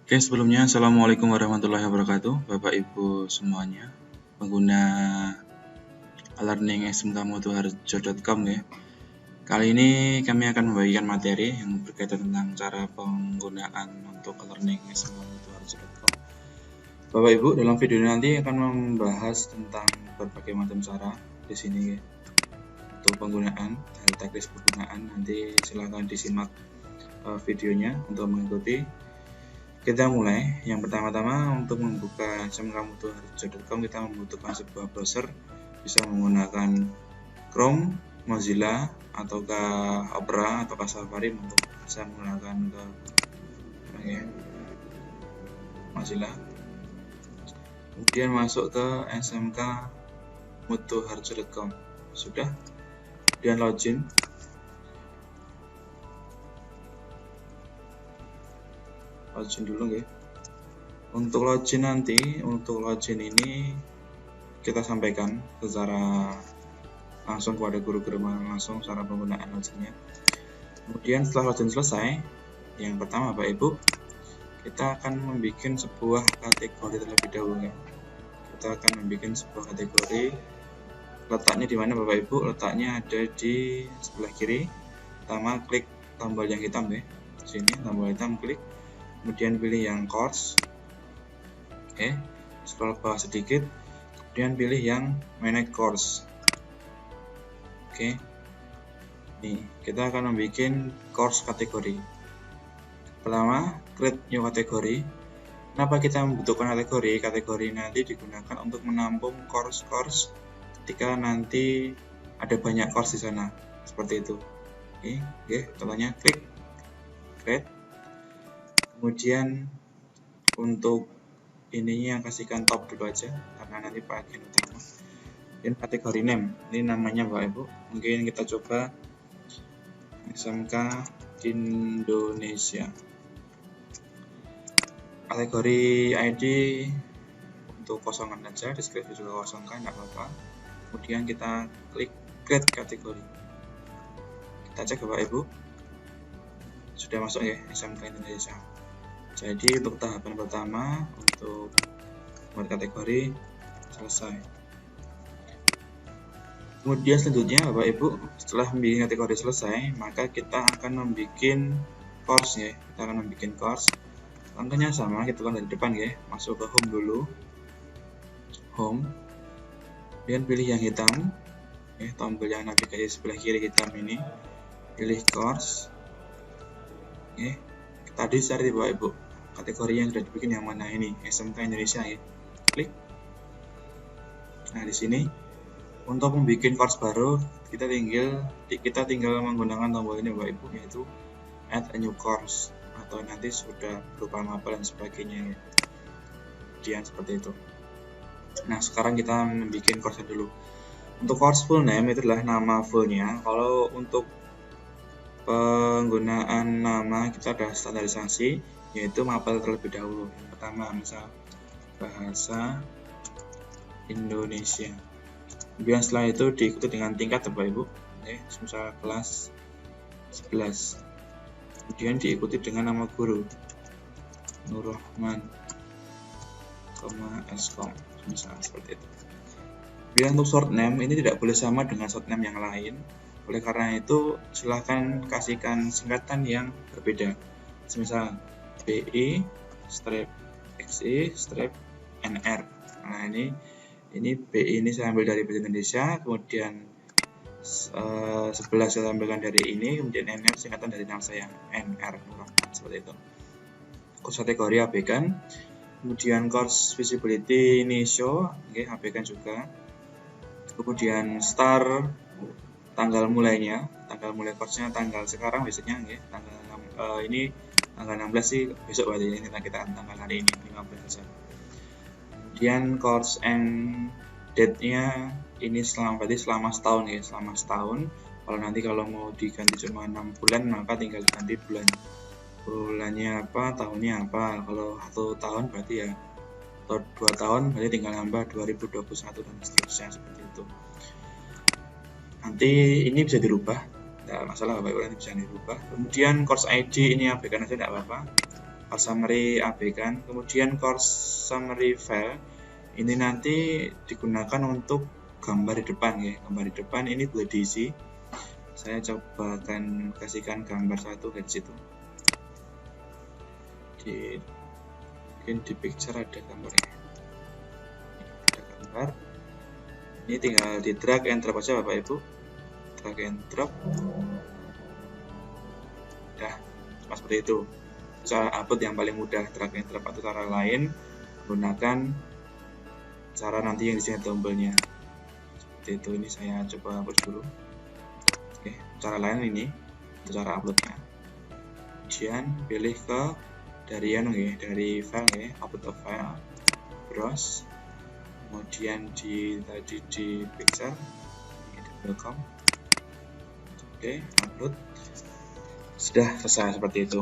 Oke, sebelumnya Assalamualaikum warahmatullahi wabarakatuh, Bapak Ibu semuanya, pengguna learning smkmutuharjo.com ya. Kali ini kami akan membagikan materi yang berkaitan tentang cara penggunaan untuk learning smkmutuharjo.com. Bapak Ibu, dalam video ini nanti akan membahas tentang berbagai macam cara di sini ya. Untuk penggunaan, teknis penggunaan, nanti silakan disimak videonya untuk mengikuti. Kita mulai. Yang pertama-tama, untuk membuka smkmutuharjo.com kita membutuhkan sebuah browser, bisa menggunakan Chrome, Mozilla, ataukah Opera ataukah Safari, untuk bisa menggunakan Mozilla. Kemudian masuk ke smkmutuharjo.com. Sudah. Kemudian login. Login dulu ya. Untuk login ini kita sampaikan secara langsung kepada guru-guru langsung cara penggunaan loginnya. Kemudian setelah login selesai, yang pertama Bapak Ibu, kita akan membuat sebuah kategori terlebih dahulu ya. Kita akan membuat sebuah kategori. Letaknya di mana Bapak Ibu? Letaknya ada di sebelah kiri. Pertama klik tombol yang hitam ya. Sini tombol hitam, klik. Kemudian pilih yang course, oke, scroll bawah sedikit, kemudian pilih yang manage course, oke. Nih, kita akan membuat course kategori. Pertama, create new kategori. Kenapa kita membutuhkan kategori? Kategori nanti digunakan untuk menampung course-course ketika nanti ada banyak course di sana, seperti itu. Oke, contohnya klik create. Kemudian untuk ininya kasihkan top dulu aja karena nanti bagian utama. Dan kategori name, ini namanya Bapak Ibu, mungkin kita coba SMK Indonesia. Kategori ID untuk kosongan aja, deskripsi juga kosongkan, tidak apa-apa. Kemudian kita klik create kategori. Kita cek Bapak Ibu, sudah masuk ya SMK Indonesia. Jadi untuk tahapan pertama untuk membuat kategori selesai. Kemudian selanjutnya Bapak Ibu, setelah membuat kategori selesai, maka kita akan membuat course ya. Kita akan membuat course. Langkahnya sama, kita lakukan dari depan ya. Masuk ke home dulu. Home. Kemudian pilih yang hitam. Ya, tombol yang navigasi sebelah kiri hitam ini. Pilih course. Ya. Tadi cari Bapak Ibu kategori yang sudah dibikin yang mana ini, SMK Indonesia ya. Klik. Nah, di sini untuk membuat course baru kita tinggal menggunakan tombol ini Bapak Ibu, yaitu add a new course atau nanti sudah berupa mapel dan sebagainya ya. Kemudian seperti itu. Nah, sekarang kita membuat course dulu. Untuk course full name itu adalah nama fullnya. Kalau untuk penggunaan nama kita ada standarisasi, yaitu mapel terlebih dahulu. Yang pertama misal bahasa Indonesia. Kemudian setelah itu diikuti dengan tingkat Bapak Ibu, misal kelas 11. Kemudian diikuti dengan nama guru Nurrahman, Eskom, misalnya seperti itu. Kemudian untuk short name ini tidak boleh sama dengan short name yang lain. Oleh karena itu, silahkan kasihkan singkatan yang berbeda. Semisal BI strip XI strip NR. Nah, ini BI ini saya ambil dari Bahasa Indonesia, kemudian 11 saya ambilkan dari ini, kemudian NR singkatan dari nama saya NR, seperti itu. Course kategori abaikan. Kemudian course visibility ini show, abaikan juga. Kemudian star, tanggal mulainya, tanggal mulai course-nya tanggal sekarang biasanya ya, tanggal ini tanggal 16 sih besok, berarti ini kita tanggal hari ini 15 saja. Kemudian course end date-nya ini selama setahun ya, selama setahun. Kalau mau diganti cuma 6 bulan maka tinggal ganti bulannya apa, tahunnya apa. Kalau 1 tahun berarti ya, atau 2 tahun berarti tinggal nambah 2021 dan seterusnya, seperti itu. Nanti ini bisa dirubah, tidak masalah Bapak Ibu, nanti bisa dirubah. Kemudian course ID ini abaikan aja, tidak apa-apa. summary abaikan. Kemudian course summary file ini nanti digunakan untuk gambar di depan ya. Gambar di depan ini boleh diisi. Saya coba akan kasihkan gambar satu dari situ. Mungkin di picture ada gambarnya. Ada gambar. Ini tinggal di drag and drop aja Bapak Ibu. Drag and drop. Nah, seperti itu. Cara upload yang paling mudah, drag and drop atau cara lain menggunakan cara nanti yang di sini tombolnya. Seperti itu. Ini saya coba hapus dulu. Oke, cara lain ini cara uploadnya. Kemudian pilih ke dari dari file ya, upload a file, browse. Kemudian tadi di picture ini welcome. Oke, upload. Sudah selesai seperti itu.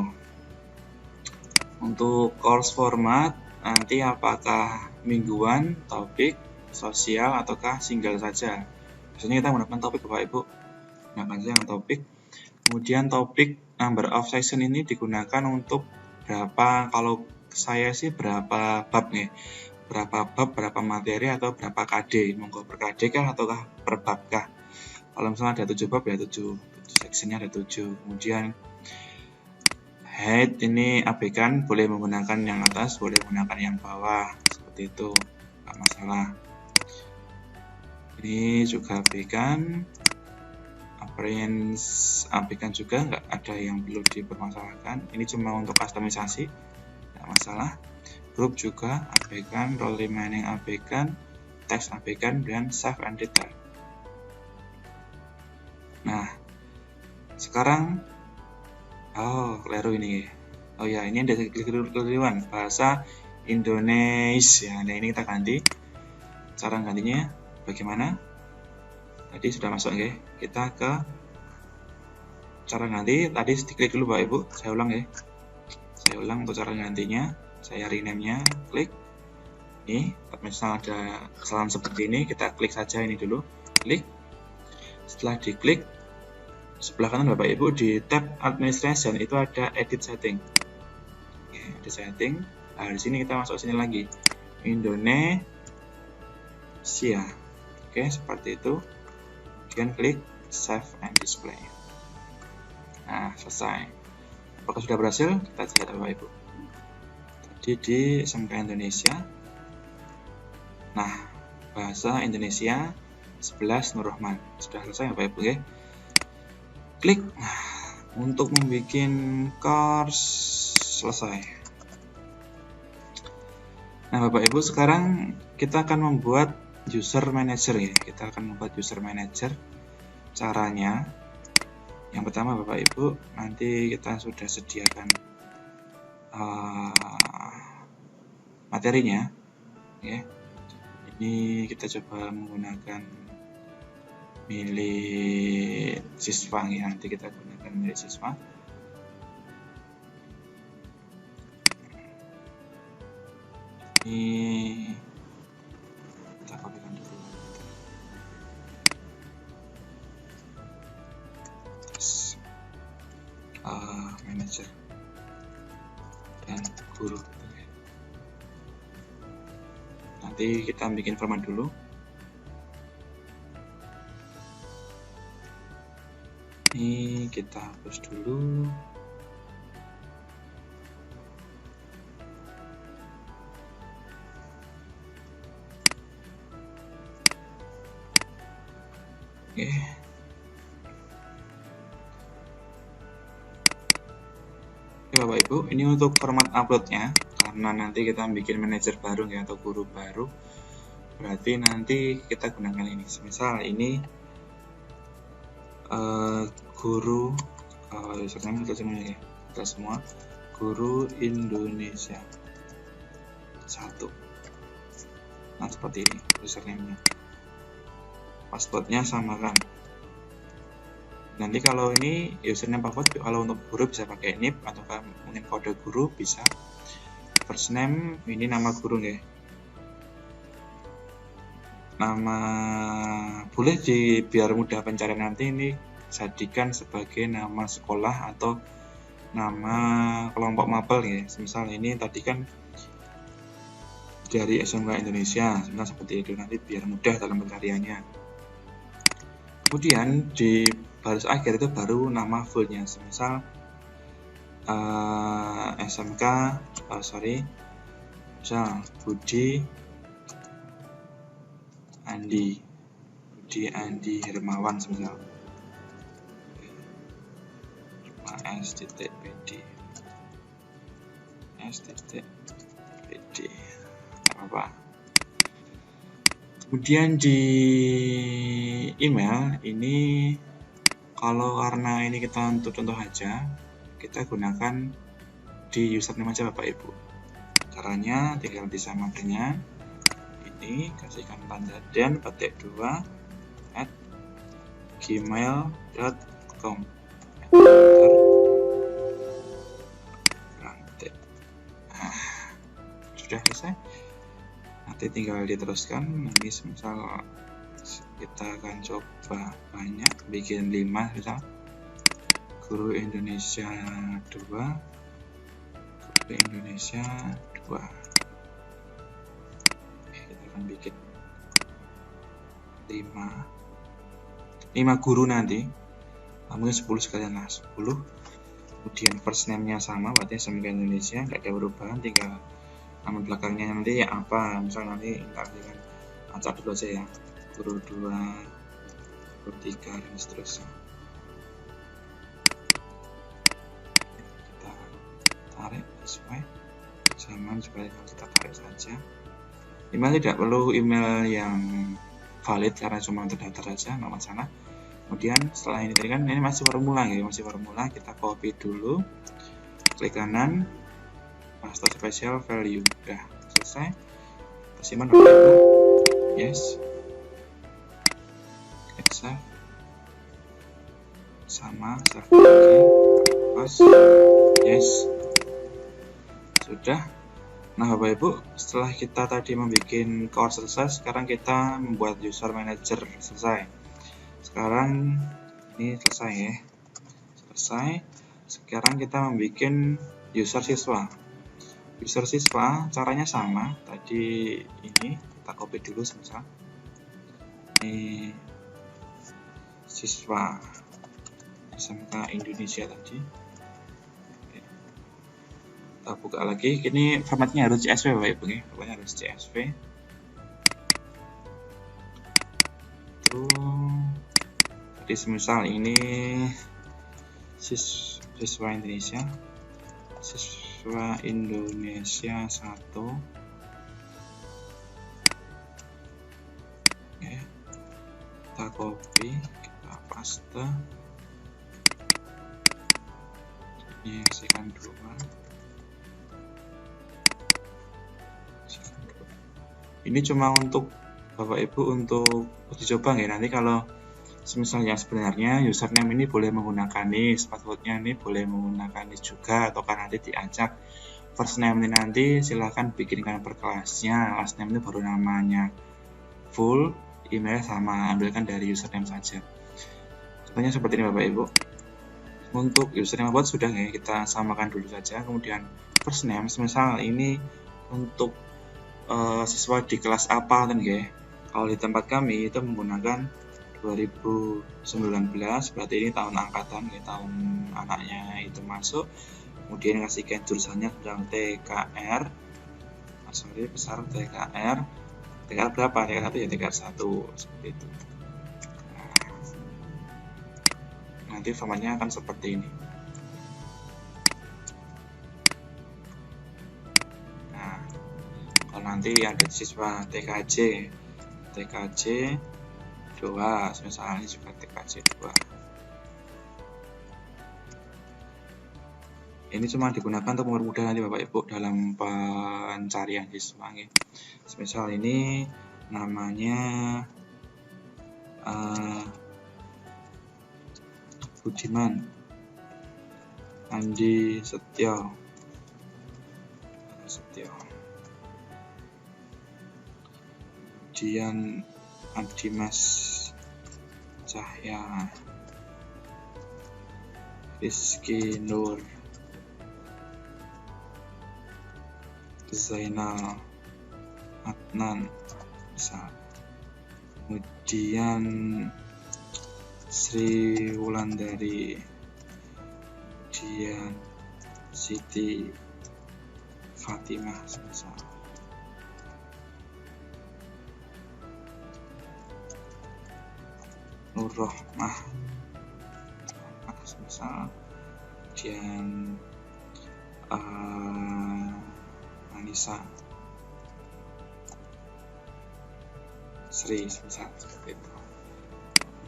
Untuk course format nanti apakah mingguan, topik, sosial ataukah single saja. Biasanya kita menggunakan topik Bapak Ibu. Gunakan saja yang topik. Kemudian topik number of section ini digunakan untuk berapa, kalau saya sih berapa bab nih. Berapa bab, berapa materi atau berapa KD. Monggo per KD kah ataukah per bab kah. Kalau misalnya ada 7 bab ya 7 sectionnya ada 7. Kemudian head ini abaikan, boleh menggunakan yang atas, boleh menggunakan yang bawah, seperti itu, nggak masalah. Ini juga abaikan, appearance abaikan juga, nggak ada yang perlu dipermasalahkan. Ini cuma untuk customisasi, nggak masalah. Group juga abaikan, role remaining abaikan, text abaikan, dan save and detail. Nah, sekarang keliru ini. Oh ya, ini ada keliruan bahasa Indonesia. Nah, ini kita ganti. Cara gantinya bagaimana? Tadi sudah masuk ya. Kita ke cara ganti. Tadi diklik dulu Bapak Ibu. Saya ulang ya. Saya ulang untuk cara gantinya. Saya rename-nya, klik. Ini, misalnya ada kesalahan seperti ini, kita klik saja ini dulu. Klik. Setelah diklik, sebelah kanan Bapak Ibu di tab administration itu ada edit setting. Oke, edit setting. Nah, di sini kita masuk sini lagi. Indonesia. Oke, seperti itu. Kemudian klik save and display. Nah, selesai. Apakah sudah berhasil? Kita lihat Bapak Ibu. Tadi di SMK Indonesia. Nah, bahasa Indonesia 11 Nur Rahman. Sudah selesai Bapak Ibu ya. Klik untuk membuat course selesai. Nah Bapak Ibu, sekarang kita akan membuat user manager ya. Kita akan membuat user manager. Caranya yang pertama Bapak Ibu, nanti kita sudah sediakan materinya ya. Ini kita coba menggunakan milik siswa ya, nanti kita gunakan milik siswa. Ini kita kopikan dulu. Terus manager dan guru. Nanti kita bikin format dulu. Ini kita hapus dulu. Oke. Oke Bapak Ibu, ini untuk format uploadnya. Karena nanti kita bikin manajer baru ya, atau guru baru. Berarti nanti kita gunakan ini. Misal ini guru username kita semua guru Indonesia 1. Nah seperti ini username-nya. Passwordnya samakan. Nanti kalau ini username password, kalau untuk guru bisa pakai nip atau mungkin kode guru bisa. First name ini nama guru ya. Nama boleh biar mudah pencarian nanti ini jadikan sebagai nama sekolah atau nama kelompok mapel ya. Misal ini tadi kan dari SMK Indonesia, nah seperti itu, nanti biar mudah dalam pencariannya. Kemudian di baris akhir itu baru nama fullnya, misal SMK misal Budi Andi Hermawan misal S.PD apa. Kemudian di email ini, kalau karena ini kita untuk contoh aja, kita gunakan di username aja Bapak Ibu. Caranya tinggal disamakannya, ini kasihkan tanda dan petik 2@gmail.com. Sudah selesai. Nanti tinggal diteruskan. Ini misal kita akan coba banyak, bikin 5 misal Guru Indonesia 2. Kita akan bikin 5 guru nanti, mungkin 10 sekalian lah, 10. Kemudian first name-nya sama, berarti SMK Indonesia, nggak ada perubahan, tinggal nama belakangnya nanti ya apa, misalnya nanti kita dengan acak dulu aja ya, guru 2, guru 3, dan seterusnya. Kita tarik sesuai zaman, supaya kita tarik saja. Email tidak perlu email yang valid karena cuma terdaftar saja, nggak masalah. Kemudian setelah ini tadi kan ini masih formula ya, kita copy dulu, klik kanan, paste special value, udah selesai. Kita simpan Bapak Ibu, yes, klik save, sama save lagi, post, yes, sudah. Nah Bapak Ibu, setelah kita tadi membuat course selesai, sekarang kita membuat user manager selesai. Sekarang ini selesai ya, sekarang kita membuat user siswa. Caranya sama, tadi ini kita copy dulu misal ini siswa SMK Indonesia tadi. Oke. Kita buka lagi, ini formatnya harus CSV Bapak Ibu ya, pokoknya harus CSV. Jadi semisal ini siswa Indonesia 1. Oke. Kita copy, kita paste, ini kasihkan 2. Ini cuma untuk Bapak Ibu untuk dicoba ya, nanti kalau misalnya sebenarnya username ini boleh menggunakan this, passwordnya ini boleh menggunakan this juga, atau kan nanti diacak first name ini nanti silahkan bikinkan per kelasnya, last name ini baru namanya full, email sama, ambilkan dari username saja. Contohnya seperti ini Bapak Ibu. Untuk username buat sudah ya, kita samakan dulu saja. Kemudian first name, misal ini untuk siswa di kelas apa kan ya. Kalau di tempat kami itu menggunakan 2019, berarti ini tahun angkatan ya, tahun anaknya itu masuk. Kemudian kasihkan jurusannya sedang TKR, besar TKR berapa? TKR 1 ya, TKR 1 seperti itu. Nanti formatnya akan seperti ini. Nah, kalau nanti ada siswa TKJ 2, misalnya juga TKJ 2. Ini cuma digunakan untuk mempermudah nanti Bapak Ibu dalam pencarian siswa. Misal ini namanya Budiman Andi Setio. Kemudian Adimas Cahya, Rizky Nur Zainal Adnan misal, kemudian Sri Wulandari, kemudian Siti Fatimah misal, Nurrohmah misal, kemudian Anissa Sri misal, seperti itu.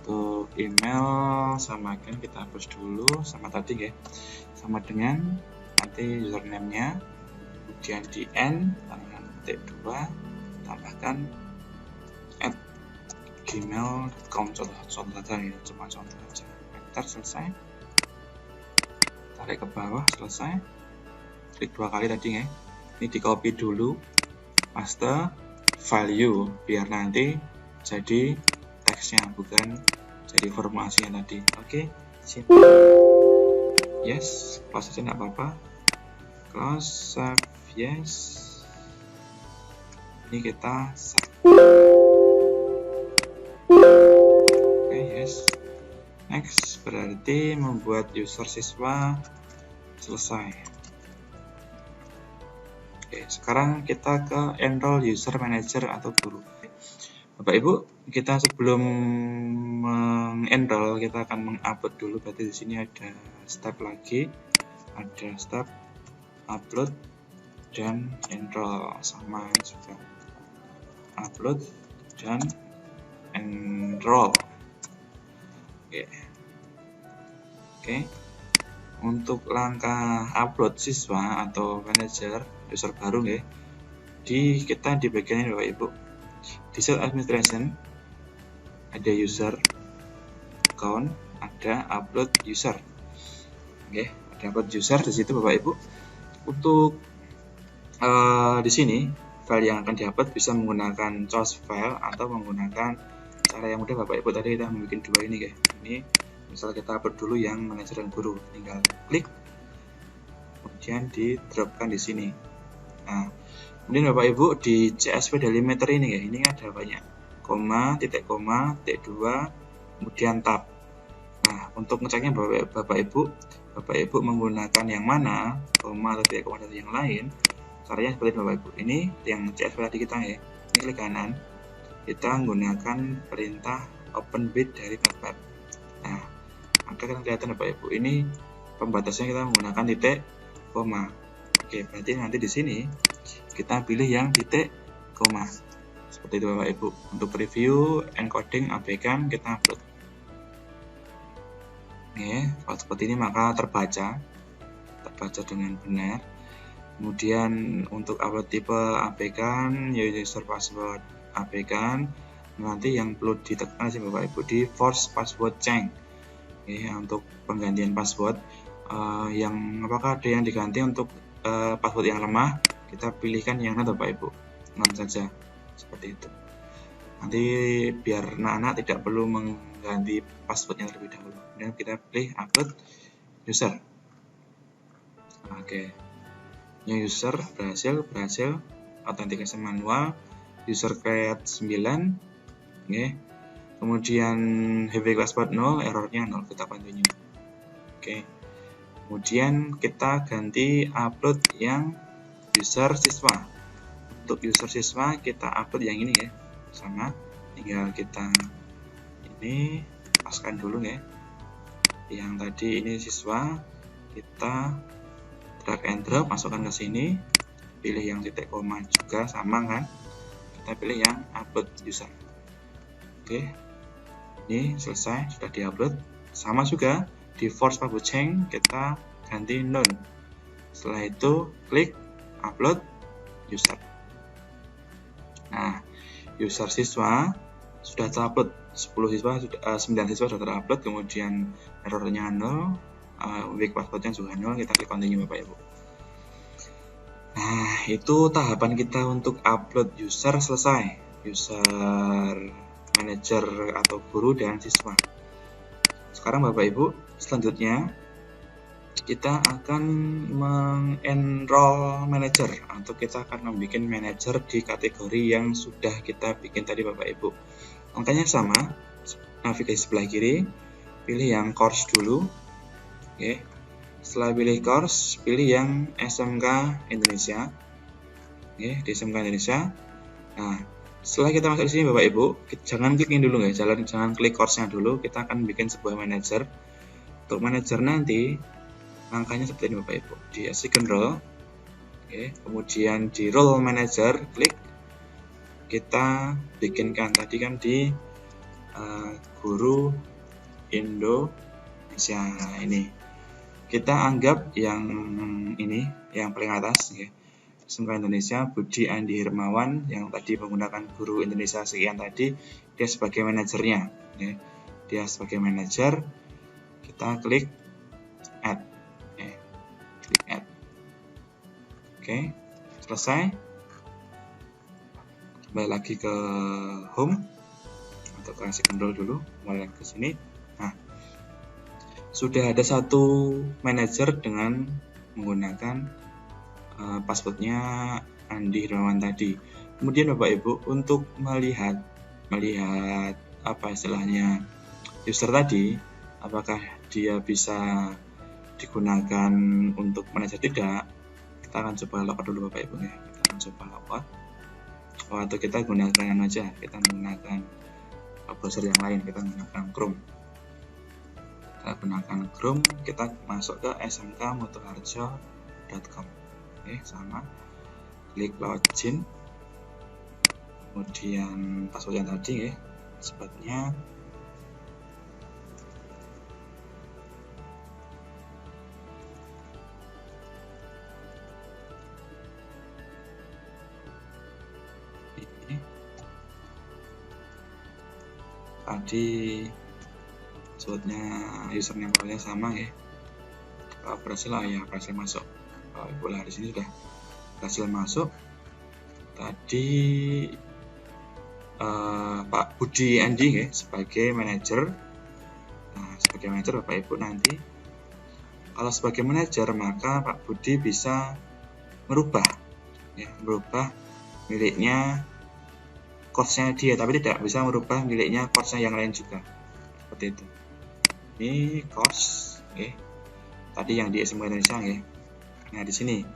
Untuk email samakan, kita hapus dulu sama tadi ya, sama dengan nanti username-nya, kemudian di n _2 tambahkan @gmail.com, contoh saja ya, cuma contoh aja. Enter, selesai, tarik ke bawah, selesai, klik 2 kali tadi ya. Ini di copy dulu, paste value biar nanti jadi teksnya, bukan jadi formasinya tadi. Oke, sip. Yes, close aja nggak apa-apa. Close, save, yes. Ini kita save. Oke, yes. Next berarti membuat user siswa selesai. Oke, sekarang kita ke enroll user manager atau guru. Bapak Ibu, kita sebelum mengenroll kita akan mengupload dulu. Berarti di sini ada step lagi, ada step upload dan enroll, sama juga upload dan enroll. Oke. Untuk langkah upload siswa atau manager user baru ya, kita di bagian ini Bapak Ibu. Di set administration ada user account, ada upload user. Oke, ada upload user di situ Bapak Ibu. Untuk di sini file yang akan diupload bisa menggunakan source file atau menggunakan cara yang mudah Bapak Ibu. Tadi kita membuat 2 ini ya. Ini misal kita upload dulu yang manajer dan guru, tinggal klik kemudian di dropkan di sini. Nah, kemudian Bapak Ibu di CSV delimiter ini ya, ini ada banyak koma, titik koma, titik 2, kemudian tab. Nah, untuk ngeceknya Bapak Ibu menggunakan yang mana, koma atau titik koma atau yang lain, caranya seperti Bapak Ibu. Ini yang CSV tadi kita ya, ini klik kanan, kita menggunakan perintah open bit dari Notepad. Nah, maka kan kelihatan Bapak Ibu, ini pembatasnya kita menggunakan titik koma. Oke, berarti nanti di sini kita pilih yang titik koma. Seperti itu Bapak Ibu. Untuk review, encoding, abaikan, kita upload. Oke, kalau seperti ini maka terbaca dengan benar. Kemudian untuk upload tipe abaikan, user password abaikan. Nanti yang perlu ditekan sih Bapak Ibu di force password change. Oke, untuk penggantian password yang apakah ada yang diganti untuk password yang lemah, kita pilihkan yang non Bapak Ibu, non saja, seperti itu. Nanti biar anak-anak tidak perlu mengganti passwordnya terlebih dahulu. Kemudian kita pilih upload user. Oke, new user berhasil, authentication manual, user create 9. Oke. Kemudian heavy password 0, errornya 0, kita continue. Oke. Kemudian kita ganti upload yang user siswa. Untuk user siswa kita upload yang ini ya, sama, tinggal kita ini paskan dulu ya. Yang tadi ini siswa, kita drag and drop, masukkan ke sini, pilih yang titik koma juga sama kan, kita pilih yang upload user. Oke, ini selesai, sudah diupload. Sama juga di force password change kita ganti none. Setelah itu klik upload user. Nah, user siswa sudah terupload, 9 siswa sudah terupload, kemudian errornya 0, weak passwordnya juga 0, kita klik continue Bapak Ibu. Nah, itu tahapan kita untuk upload user selesai, user manager atau guru dan siswa. Sekarang Bapak Ibu, selanjutnya kita akan mengenroll manager atau kita akan membuat manager di kategori yang sudah kita bikin tadi Bapak Ibu. Angkanya sama, navigasi sebelah kiri, pilih yang course dulu. Oke. Setelah pilih course, pilih yang SMK Indonesia. Oke, di SMK Indonesia. Nah, setelah kita masuk di sini Bapak Ibu, jangan klik ini dulu ya, jangan klik course-nya dulu, kita akan bikin sebuah manager. Untuk manager nanti angkanya seperti ini Bapak Ibu. Di second row, oke, kemudian di role manager, klik. Kita bikinkan tadi kan di guru Indonesia. Nah, ini kita anggap yang ini yang paling atas, oke. SMK Indonesia Budi Andi Hermawan yang tadi menggunakan guru Indonesia sekian tadi, dia sebagai manajernya, oke. Dia sebagai manajer, kita klik add. Klik add. Oke, selesai. Kembali lagi ke home atau ke second row dulu, mulai ke sini. Nah, sudah ada satu manajer dengan menggunakan passwordnya Andi Hermawan tadi. Kemudian Bapak Ibu untuk melihat apa istilahnya user tadi, apakah dia bisa digunakan untuk manajer tidak, kita akan coba logout dulu Bapak Ibu ya. Kita akan coba logout. Atau kita gunakan aja, kita menggunakan browser yang lain, kita menggunakan Chrome. Kita gunakan Chrome, kita masuk ke smkmotoharjo.com. Oke, sama. Klik login. Kemudian password yang tadi ya, sebutnya tadi passwordnya username kalian sama ya. Kalau berhasil ya berhasil masuk. Kalau Ibu lihat di sini sudah berhasil masuk. Tadi Pak Budi Andi ya sebagai manajer. Nah, sebagai manajer Bapak Ibu nanti kalau sebagai manajer maka Pak Budi bisa merubah miliknya course-nya dia, tapi tidak bisa merubah miliknya course-nya yang lain juga. Seperti itu. Ini course, oke. Tadi yang di SMK Indonesia, ya. Nah, di sini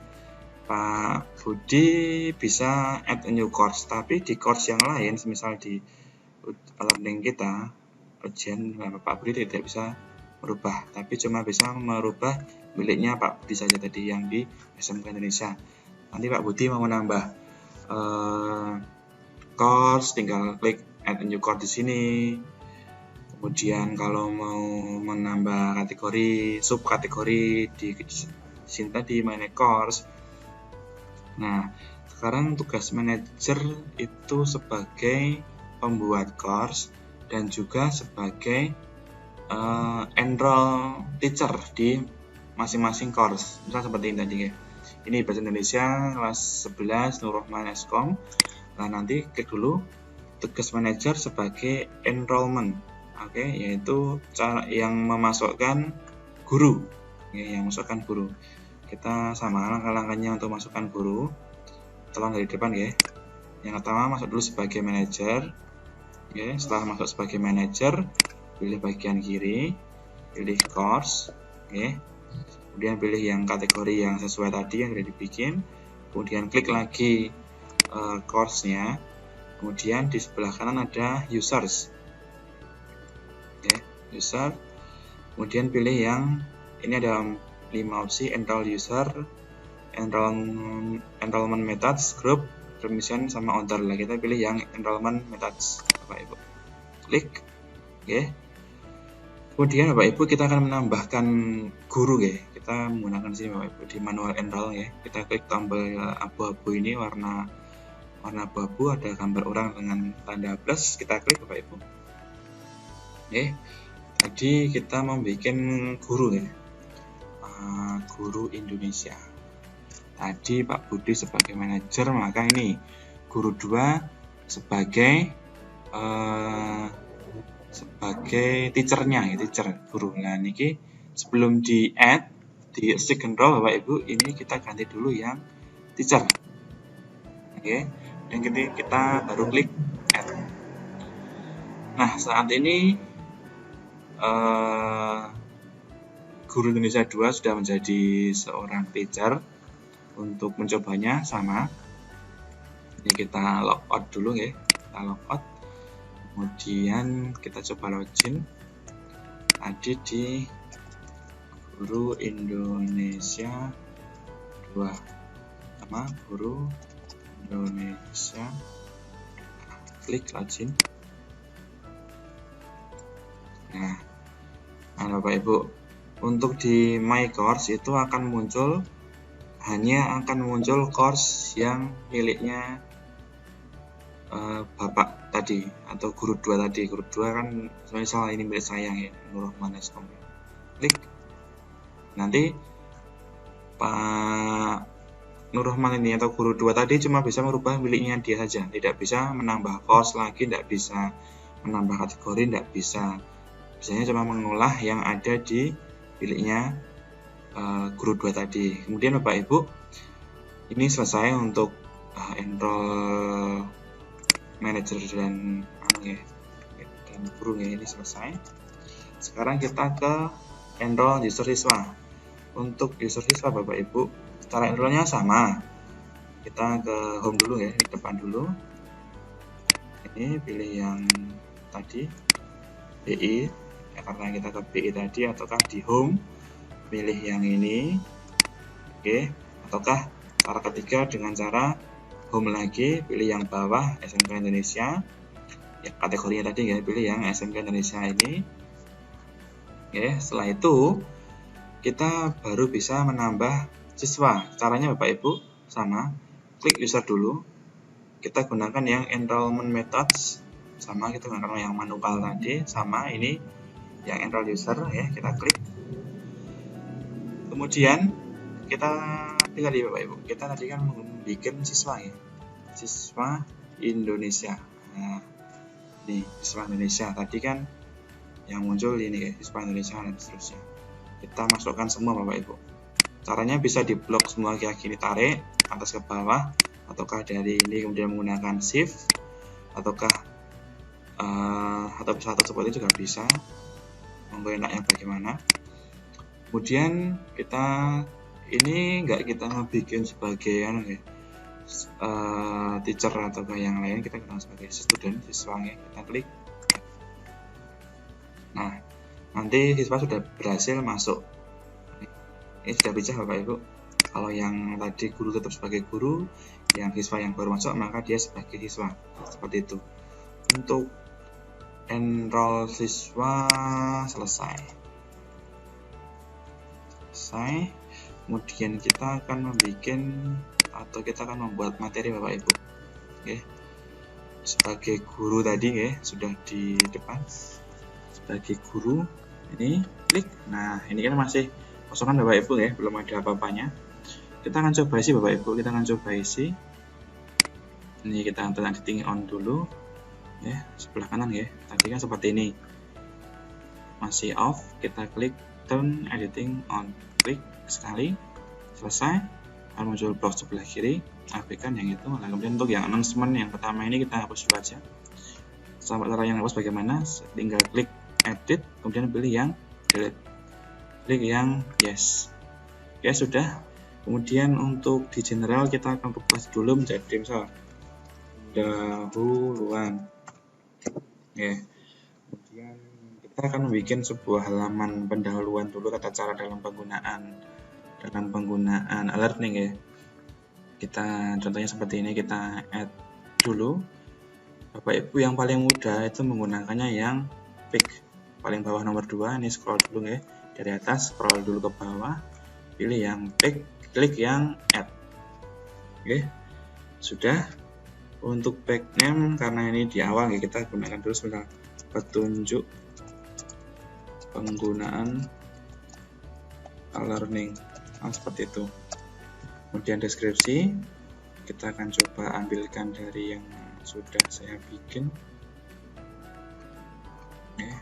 Pak Budi bisa add a new course, tapi di course yang lain, misal di learning kita, ujian Pak Budi tidak bisa merubah, tapi cuma bisa merubah miliknya Pak Budi saja tadi yang di SMK Indonesia. Nanti Pak Budi mau menambah course, tinggal klik add a new course di sini. Kemudian kalau mau menambah kategori, subkategori di sini tadi manage course. Nah, sekarang tugas manajer itu sebagai pembuat course dan juga sebagai enroll teacher di masing-masing course. Misal seperti ini tadi ya. Ini bahasa Indonesia kelas 11 Nur Rahman Eskom. Nah, nanti klik dulu tugas manajer sebagai enrollment. Oke, yaitu cara yang memasukkan guru. Ya, yang masukkan guru. Kita sama langkah-langkahnya untuk masukkan guru. Tolong dari depan ya. Yang pertama masuk dulu sebagai manajer. Ya, setelah masuk sebagai manajer, pilih bagian kiri, pilih course. Oke. Kemudian pilih yang kategori yang sesuai tadi yang sudah dibikin. Kemudian klik lagi course-nya. Kemudian di sebelah kanan ada users. Oke, user. Kemudian pilih yang ini ada 5 opsi: enroll user, enrollment methods, group, permission, sama order. Lah kita pilih yang enrollment methods, Bapak Ibu. Klik. Oke. Kemudian Bapak Ibu kita akan menambahkan guru ya. Kita menggunakan sini Bapak Ibu di manual enroll ya. Kita klik tombol abu-abu ini, warna abu-abu, ada gambar orang dengan tanda plus, kita klik Bapak Ibu. Oke. Tadi kita membuat guru ya. Guru Indonesia. Tadi Pak Budi sebagai manajer, maka ini guru 2 sebagai teachernya ya, teacher guru. Nah, niki sebelum di add di second row Bapak Ibu ini kita ganti dulu yang teacher. Oke, dan kita baru klik add. Nah, saat ini Guru Indonesia 2 sudah menjadi seorang teacher. Untuk mencobanya sama, ini kita logout dulu ya, kita logout, kemudian kita coba login tadi di Guru Indonesia 2 sama Guru Indonesia, klik login. Nah, Bapak Ibu, untuk di My Course itu akan muncul course yang miliknya Bapak tadi atau Guru 2 tadi. Guru 2 kan misal ini milik saya ya, Nurrahman Eskom. Klik. Nanti Pak Nurrahman ini atau Guru 2 tadi cuma bisa merubah miliknya dia saja, tidak bisa menambah course lagi, tidak bisa menambah kategori, tidak bisa. Biasanya cuma mengolah yang ada di miliknya Guru 2 tadi. Kemudian Bapak Ibu, ini selesai untuk enroll manager dan guru ya, ini selesai. Sekarang kita ke enroll user siswa. Untuk user siswa Bapak Ibu, cara enrollnya sama. Kita ke home dulu ya, di depan dulu. Ini pilih yang tadi BI ya, karena kita ke BI tadi, ataukah di home pilih yang ini, oke. Ataukah cara ketiga dengan cara home lagi, pilih yang bawah SMK Indonesia ya, kategorinya tadi ya, pilih yang SMK Indonesia ini. Oke, setelah itu kita baru bisa menambah siswa. Caranya Bapak Ibu sama, klik user dulu, kita gunakan yang enrollment methods, sama kita gunakan yang manual tadi, sama ini yang enroll user ya, kita klik. Kemudian kita tinggal di Bapak Ibu, kita tadi kan membuat siswa ya, siswa Indonesia. Nah, ini siswa Indonesia tadi kan yang muncul ini ya, siswa Indonesia dan seterusnya. Kita masukkan semua Bapak Ibu. Caranya bisa di blok semua kayak gini, tarik atas ke bawah, ataukah dari ini kemudian menggunakan shift, ataukah atau satu seperti itu juga bisa. Monggo enaknya bagaimana. Kemudian kita ini enggak kita bikin sebagai teacher atau yang lain, kita gunakan sebagai student, siswa ya. Kita klik. Nah, nanti siswa sudah berhasil masuk. Ini sudah bisa Bapak Ibu. Kalau yang tadi guru tetap sebagai guru, yang siswa yang baru masuk maka dia sebagai siswa. Seperti itu. Untuk enroll siswa selesai. Kemudian kita akan membuat materi Bapak Ibu. Oke. Sebagai guru tadi ya, sudah di depan. Sebagai guru ini klik. Nah, ini kan masih kosongan Bapak Ibu ya, belum ada apa-apanya. Kita akan coba isi Bapak Ibu, Ini kita turn editing on dulu. Ya, sebelah kanan ya. Tadi kan seperti ini. Masih off, kita klik turn editing on. Klik sekali, selesai, akan muncul box sebelah kiri, abaikan yang itu. Nah, kemudian untuk yang announcement yang pertama ini kita hapus dulu aja. Cara yang hapus bagaimana? Tinggal klik edit, kemudian pilih yang delete, klik yang yes. Ya sudah. Kemudian untuk di general kita akan rubah dulu menjadi misal dahuluan. Ya. Kemudian kita akan membuat sebuah halaman pendahuluan dulu, tata cara dalam penggunaan learning ya. Kita contohnya seperti ini, kita add dulu. Bapak Ibu yang paling mudah itu menggunakannya yang pick paling bawah nomor 2. Ini scroll dulu ya, dari atas scroll dulu ke bawah, pilih yang pick, klik yang add. Oke, sudah. Untuk back name karena ini di awal ya, kita gunakan dulu sebentar petunjuk penggunaan learning, seperti itu. Kemudian deskripsi kita akan coba ambilkan dari yang sudah saya bikin. Oke.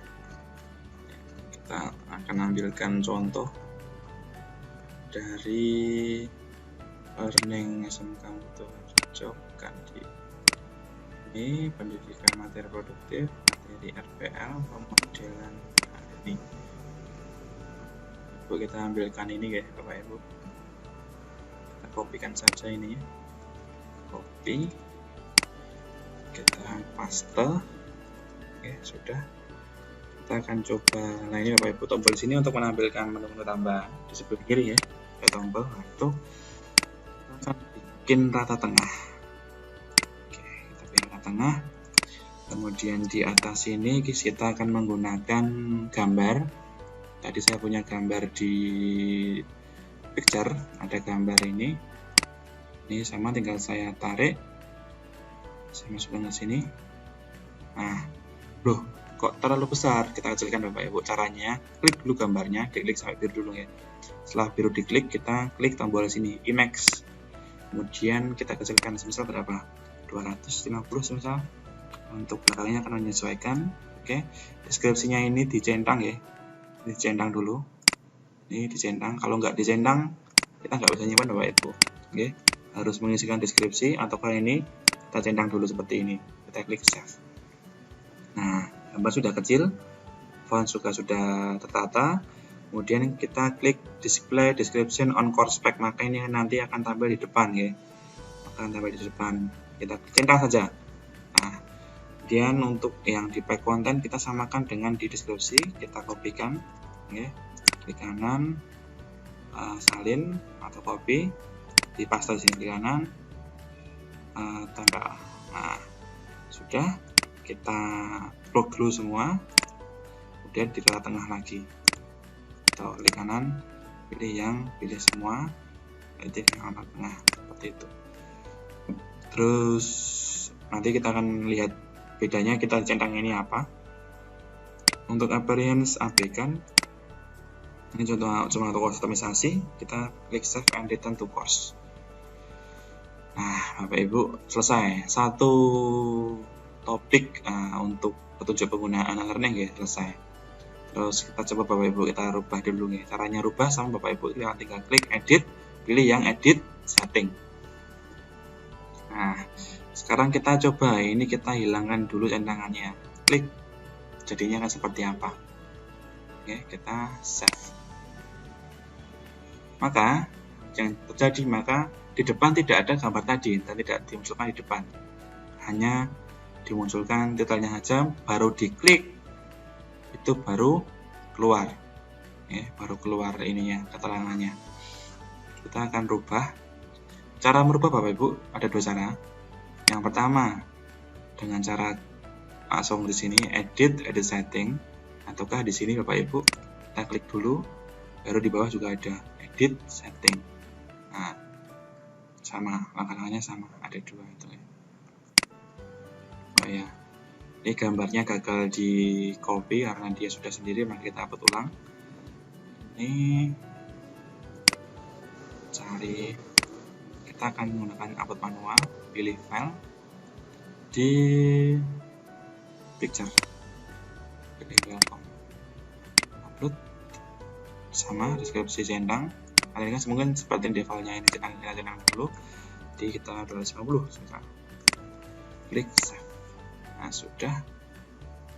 Kita akan ambilkan contoh dari learning SMK Mutu Harjo Kandi. Ini pendidikan materi produktif, materi RPL, pemodelan. Nah, ini kita ambilkan ini ya Bapak Ibu, kita kopikan saja ini ya. Copy, kita paste. Oke, sudah. Kita akan coba. Nah, ini Bapak Ibu, tombol di sini untuk menampilkan menu-menu tambahan di sebelah kiri ya. Ada tombol itu kita akan bikin rata tengah. Oke, kita bikin rata tengah. Kemudian di atas ini kita akan menggunakan gambar. Tadi saya punya gambar di picture, ada gambar ini. Ini sama, tinggal saya tarik, saya masukkan ke sini. Nah, loh, kok terlalu besar? Kita kecilkan Bapak Ibu. Caranya, klik dulu gambarnya, diklik sampai biru dulu ya. Setelah biru diklik, kita klik tombol sini, Image. Kemudian kita kecilkan semisal berapa? 250 semisal. Untuk belakangnya akan menyesuaikan. Oke, deskripsinya ini dicentang ya. Dicentang dulu. Ini dicentang. Kalau nggak dicentang, kita nggak bisa nyimpan Bapak Ibu. Oke, harus mengisikan deskripsi, atau kali ini kita centang dulu seperti ini. Kita klik save. Nah, gambar sudah kecil, font juga sudah tertata. Kemudian kita klik display description on course spec, maka ini nanti akan tampil di depan ya. Akan tampil di depan. Kita centang saja. Nah, kemudian untuk yang di pack konten kita samakan dengan di deskripsi, kita kopikan ya. Klik kanan, salin atau copy, di paste di sini di kanan, tempel. Nah, sudah, kita blok dulu semua, kemudian di tengah lagi, atau klik kanan, pilih semua, edit yang tengah seperti itu. Terus nanti kita akan lihat bedanya kita centang ini apa. Untuk appearance abaikan. Ini contoh cuma untuk kustomisasi, kita klik save and return to course. Nah, Bapak Ibu, selesai satu topik untuk petunjuk penggunaan learning ya, selesai. Terus kita coba Bapak Ibu, kita rubah dulu nih. Caranya rubah sama Bapak Ibu, tinggal klik edit, pilih yang edit setting. Nah, sekarang kita coba, ini kita hilangkan dulu centangannya. Klik, jadinya akan seperti apa. Oke, kita save. Maka yang terjadi, maka di depan tidak ada gambar tadi dan tidak dimunculkan di depan, hanya dimunculkan titelnya saja. Baru diklik itu baru keluar ya, baru keluar ininya, keterangannya. Kita akan rubah. Cara merubah Bapak Ibu ada dua cara. Yang pertama dengan cara langsung di sini edit setting, ataukah di sini Bapak Ibu kita klik dulu, baru di bawah juga ada edit setting. Nah, sama, langkah-langkahnya sama, ada dua itu ya. Oh ya, ini gambarnya gagal di copy karena dia sudah sendiri, maka kita upload ulang. Ini cari, kita akan menggunakan upload manual, pilih file di picture, pilih welcome, upload sama deskripsi centang. Kali ini mungkin seperti defaultnya ini kita centang dulu, jadi kita 250 misalkan. Klik save. Nah, sudah.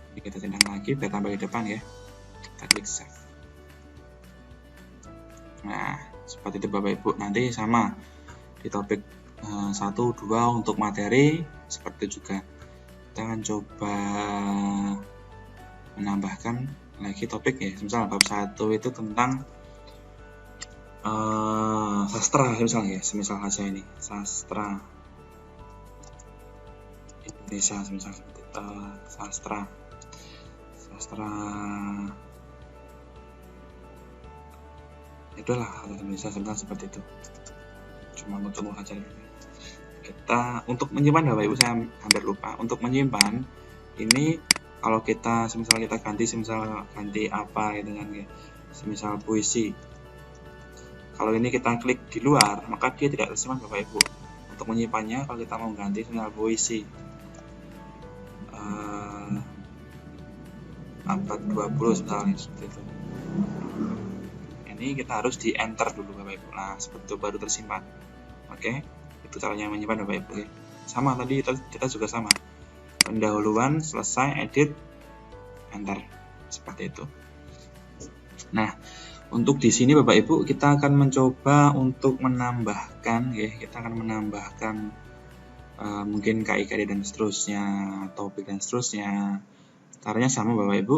Jadi kita centang lagi biar tambah di depan ya. Kita klik save. Nah, seperti itu Bapak Ibu. Nanti sama di topik 1, 2 untuk materi seperti itu juga. Kita akan coba menambahkan lagi topik ya. Misal bab 1 itu tentang sastra misalnya, semisal aja ini sastra Indonesia, semisal sastra itulah Indonesia, semisal seperti itu. Cuma untuk aja. Kita untuk menyimpan Bapak Ibu, saya hampir lupa untuk menyimpan ini. Kalau kita semisal kita ganti apa gitu kan ya, semisal puisi. Kalau ini kita klik di luar, maka dia tidak tersimpan Bapak Ibu. Untuk menyimpannya, kalau kita mau ganti semisal puisi abad 20 misalnya seperti itu. Ini ini kita harus di enter dulu Bapak Ibu. Nah, seperti itu baru tersimpan. Oke, itu caranya menyimpan Bapak Ibu. Sama tadi kita juga sama. Pendahuluan, selesai, edit, enter. Seperti itu. Nah, untuk di sini Bapak Ibu kita akan mencoba untuk menambahkan ya, kita akan menambahkan mungkin KIKD dan seterusnya, topik dan seterusnya. Caranya sama Bapak Ibu.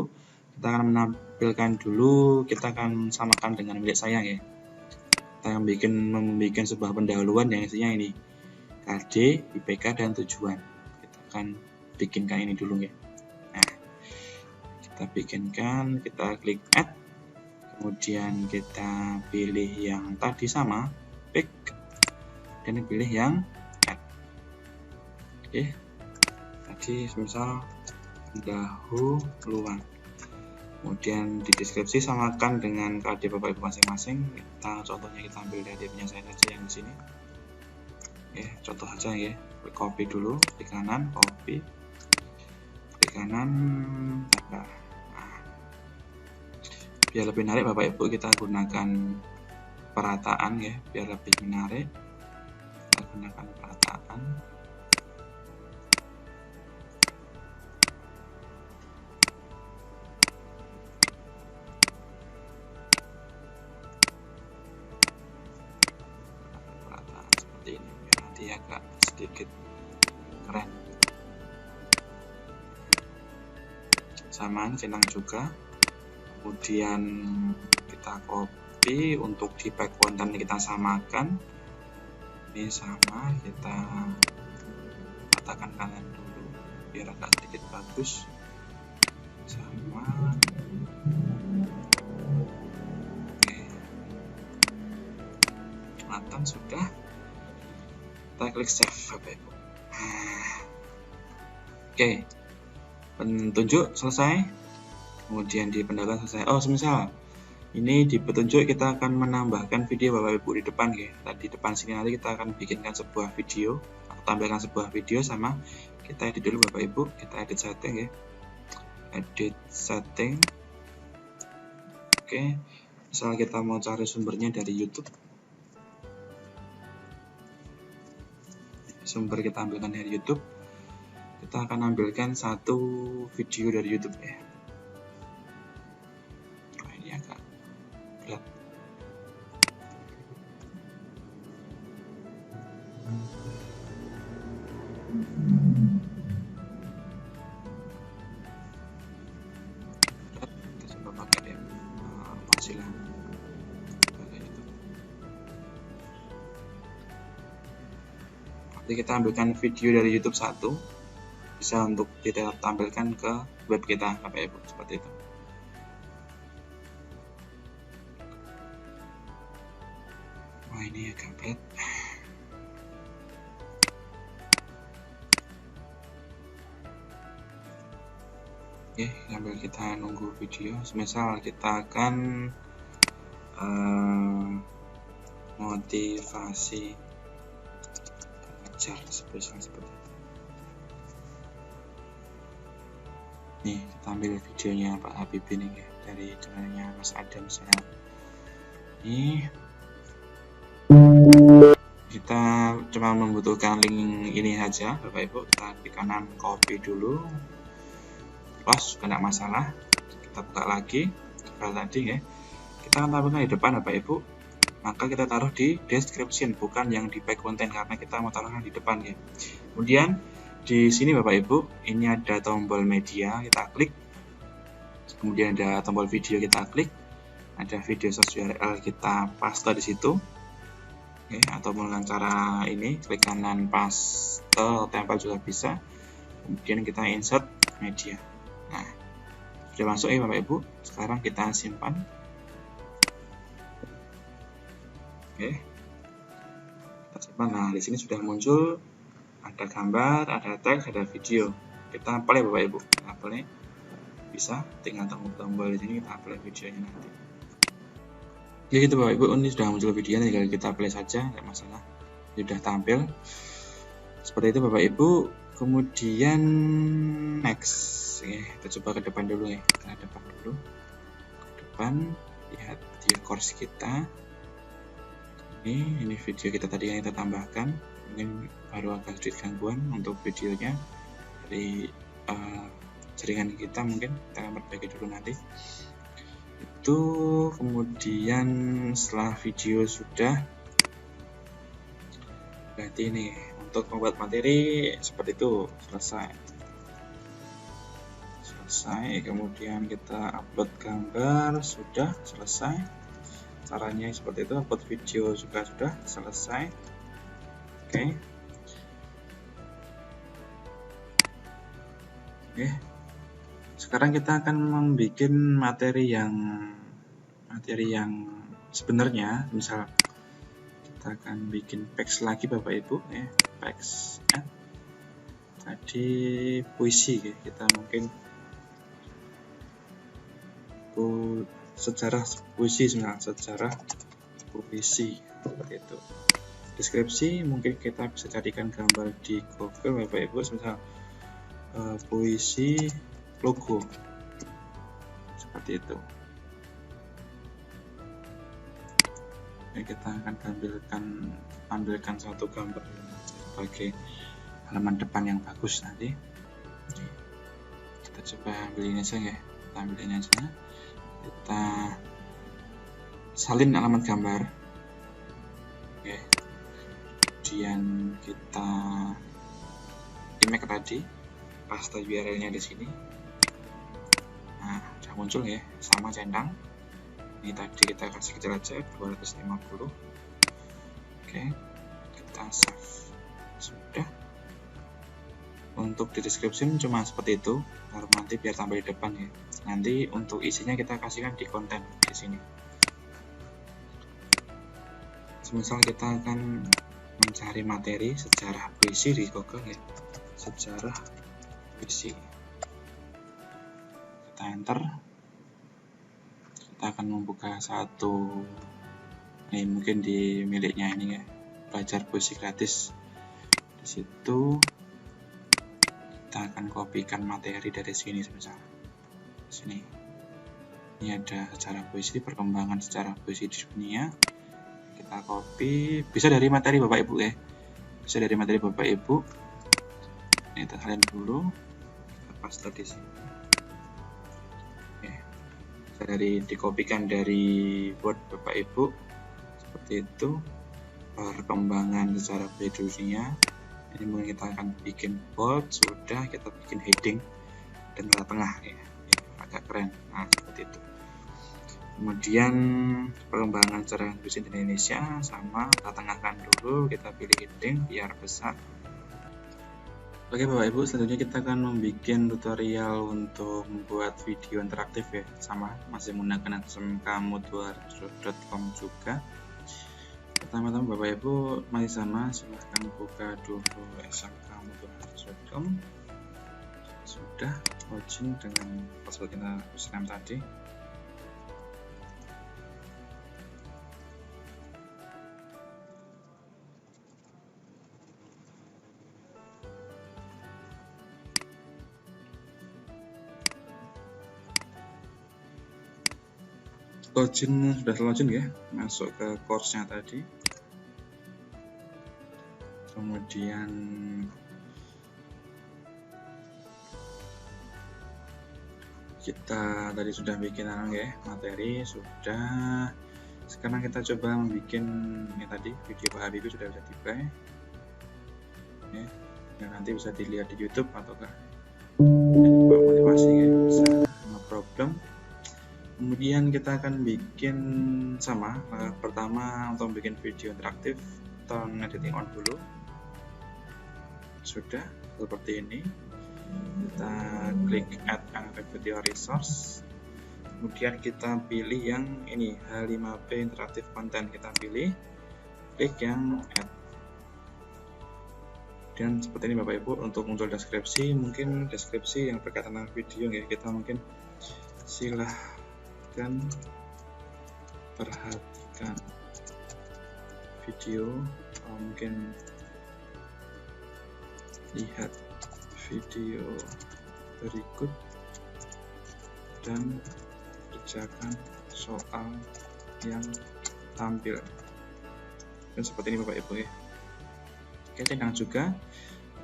Kita akan menampilkan dulu, kita akan samakan dengan milik saya ya. Kita akan membuat sebuah pendahuluan yang isinya ini KD, IPK, dan tujuan. Kita akan bikinkan ini dulu ya. Nah, kita bikinkan, kita klik add, kemudian kita pilih yang tadi sama, pick, dan pilih yang add. Oke, tadi misal pendahuluan. Kemudian di deskripsi samakan dengan KD Bapak Ibu masing-masing. Contohnya kita ambil dari punya saya saja yang di sini. Ya, contoh saja ya. Klik copy dulu, klik kanan, copy, klik kanan, tambah. Nah, biar lebih menarik Bapak Ibu kita gunakan perataan ya, biar lebih menarik. Kita gunakan perataan. Agak sedikit keren, samaan centang juga. Kemudian kita copy, untuk di back konten kita samakan, ini sama, kita katakan kanan dulu biar agak sedikit bagus, sama. Oke, matang sudah. Kita klik save Bapak Ibu. Oke, petunjuk selesai, kemudian di pendahuluan selesai. Oh, semisal ini di petunjuk kita akan menambahkan video Bapak Ibu di depan ya. Tadi depan sini nanti kita akan bikinkan sebuah video, atau tampilkan sebuah video, sama kita edit dulu Bapak Ibu. Kita edit setting ya, edit setting. Oke, misal kita mau cari sumbernya dari YouTube. Sumber kita ambilkan dari YouTube, kita akan ambilkan satu video dari YouTube ya. Nah, ini agak berat. Kita coba pakai Mozilla. Jadi kita ambilkan video dari YouTube 1, bisa untuk kita tampilkan ke web kita Bapak Ibu, seperti itu. Wah, ini agak berat. Oke, sambil kita nunggu video, semisal kita akan motivasi spesial seperti itu. Nih, kita ambil videonya Pak Habib ini ya, dari channelnya Mas Adam Channel. Ini kita cuma membutuhkan link ini saja Bapak Ibu. Kita klik kanan, copy dulu, close, tidak masalah. Kita buka lagi file tadi ya. Kita akan tampilkan di depan Bapak Ibu. Maka kita taruh di description, bukan yang di back content, karena kita mau taruhnya di depan ya. Kemudian di sini Bapak Ibu, ini ada tombol media, kita klik. Kemudian ada tombol video, kita klik. Ada video source URL, kita paste di situ. Oke, atau menggunakan cara ini, klik kanan paste, tempel juga bisa. Kemudian kita insert media. Nah, sudah masuk ya Bapak Ibu. Sekarang kita simpan. Oke, kita simpan. Nah, di sini sudah muncul, ada gambar, ada teks, ada video. Kita play Bapak Ibu, kita play, bisa tinggal tombol di sini, kita play videonya nanti. Ya gitu Bapak Ibu, ini sudah muncul videonya, tinggal kita play saja, tidak masalah. Sudah tampil seperti itu Bapak Ibu. Kemudian next, kita coba ke depan dulu ya, ke depan dulu, ke depan, lihat video course kita. Ini video kita tadi yang kita tambahkan, mungkin baru agak sedikit gangguan untuk videonya dari jaringan kita, mungkin kita akan perbaiki dulu nanti. Itu kemudian setelah video sudah, berarti ini untuk membuat materi seperti itu selesai. Kemudian kita upload gambar sudah selesai. Caranya seperti itu. Upload video juga sudah selesai. Oke. Sekarang kita akan membuat materi yang sebenarnya. Misal kita akan bikin peks lagi Bapak Ibu, peks tadi puisi, kita mungkin sejarah puisi, sejarah puisi seperti itu. Deskripsi mungkin kita bisa carikan gambar di Google Bapak Ibu, misal puisi logo seperti itu. Kita akan ambilkan satu gambar sebagai halaman depan yang bagus nanti. Kita coba ambil ini saja, kita salin alamat gambar. Kemudian kita image tadi, paste URL-nya di sini. Nah, sudah muncul ya, sama centang. Ini tadi kita kasih kecil aja 250. Kita save. Sudah. Untuk di description cuma seperti itu, baru nanti biar tampil di depan ya. Nanti untuk isinya kita kasihkan di konten di sini. Semisal kita akan mencari materi sejarah puisi di Google ya, sejarah puisi. Kita enter. Kita akan membuka satu, ini mungkin di miliknya ini ya, belajar puisi gratis. Di situ kita akan kopikan materi dari sini, misal sini. Ini ada sejarah puisi, perkembangan sejarah puisi di dunia. Kita copy, bisa dari materi Bapak Ibu ya, bisa dari materi Bapak Ibu. Ini kita salin dulu, kita paste di sini. Dikopikan dari Word Bapak Ibu seperti itu. Perkembangan sejarah puisi dunia. Ini mungkin kita akan bikin bold, sudah kita bikin heading dan tengah ya, agak keren. Nah seperti itu. Kemudian perkembangan sejarah puisi di Indonesia, sama kita tengahkan dulu, kita pilih heading biar besar. Oke Bapak Ibu, selanjutnya kita akan membuat tutorial untuk membuat video interaktif ya, sama masih menggunakan smkmoodle.com juga. Pertama-tama Bapak Ibu masih sama, silahkan buka dulu smkmoodle.com. Sudah login dengan password kita username tadi. Sudah login ya, masuk ke course-nya tadi. Kemudian kita tadi sudah bikin materi sudah. Sekarang kita coba membuat ini tadi, video Pak Habibie sudah bisa tiba ya. Dan nanti bisa dilihat di YouTube ataukah motivasi ya, bisa, no problem. Kemudian kita akan bikin sama, pertama untuk bikin video interaktif, turn editing on dulu. Sudah seperti ini. Kita klik add video resource. Kemudian kita pilih yang ini H5P interaktif content, kita pilih, klik yang add. Dan seperti ini Bapak Ibu, untuk muncul deskripsi, mungkin deskripsi yang berkaitan dengan video ya, kita mungkin silahkan perhatikan video, atau mungkin lihat video berikut dan kerjakan soal yang tampil. Dan seperti ini Bapak Ibu ya. Oke, centang juga.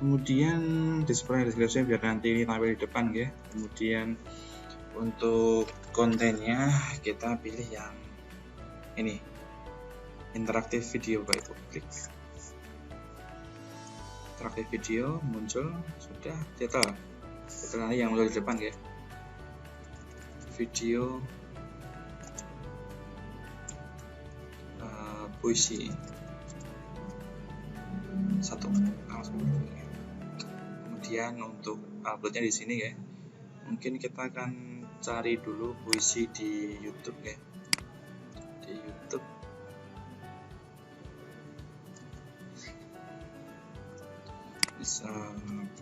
Kemudian display deskripsi biar nanti ini tampil di depan ya. Kemudian untuk kontennya kita pilih yang ini, interaktif video Bapak Ibu. Klik interaktif video, muncul sudah title nanti yang muncul di depan ya. Video puisi satu langsung. Kemudian untuk uploadnya di sini ya, mungkin kita akan cari dulu puisi di YouTube ya. Di YouTube bisa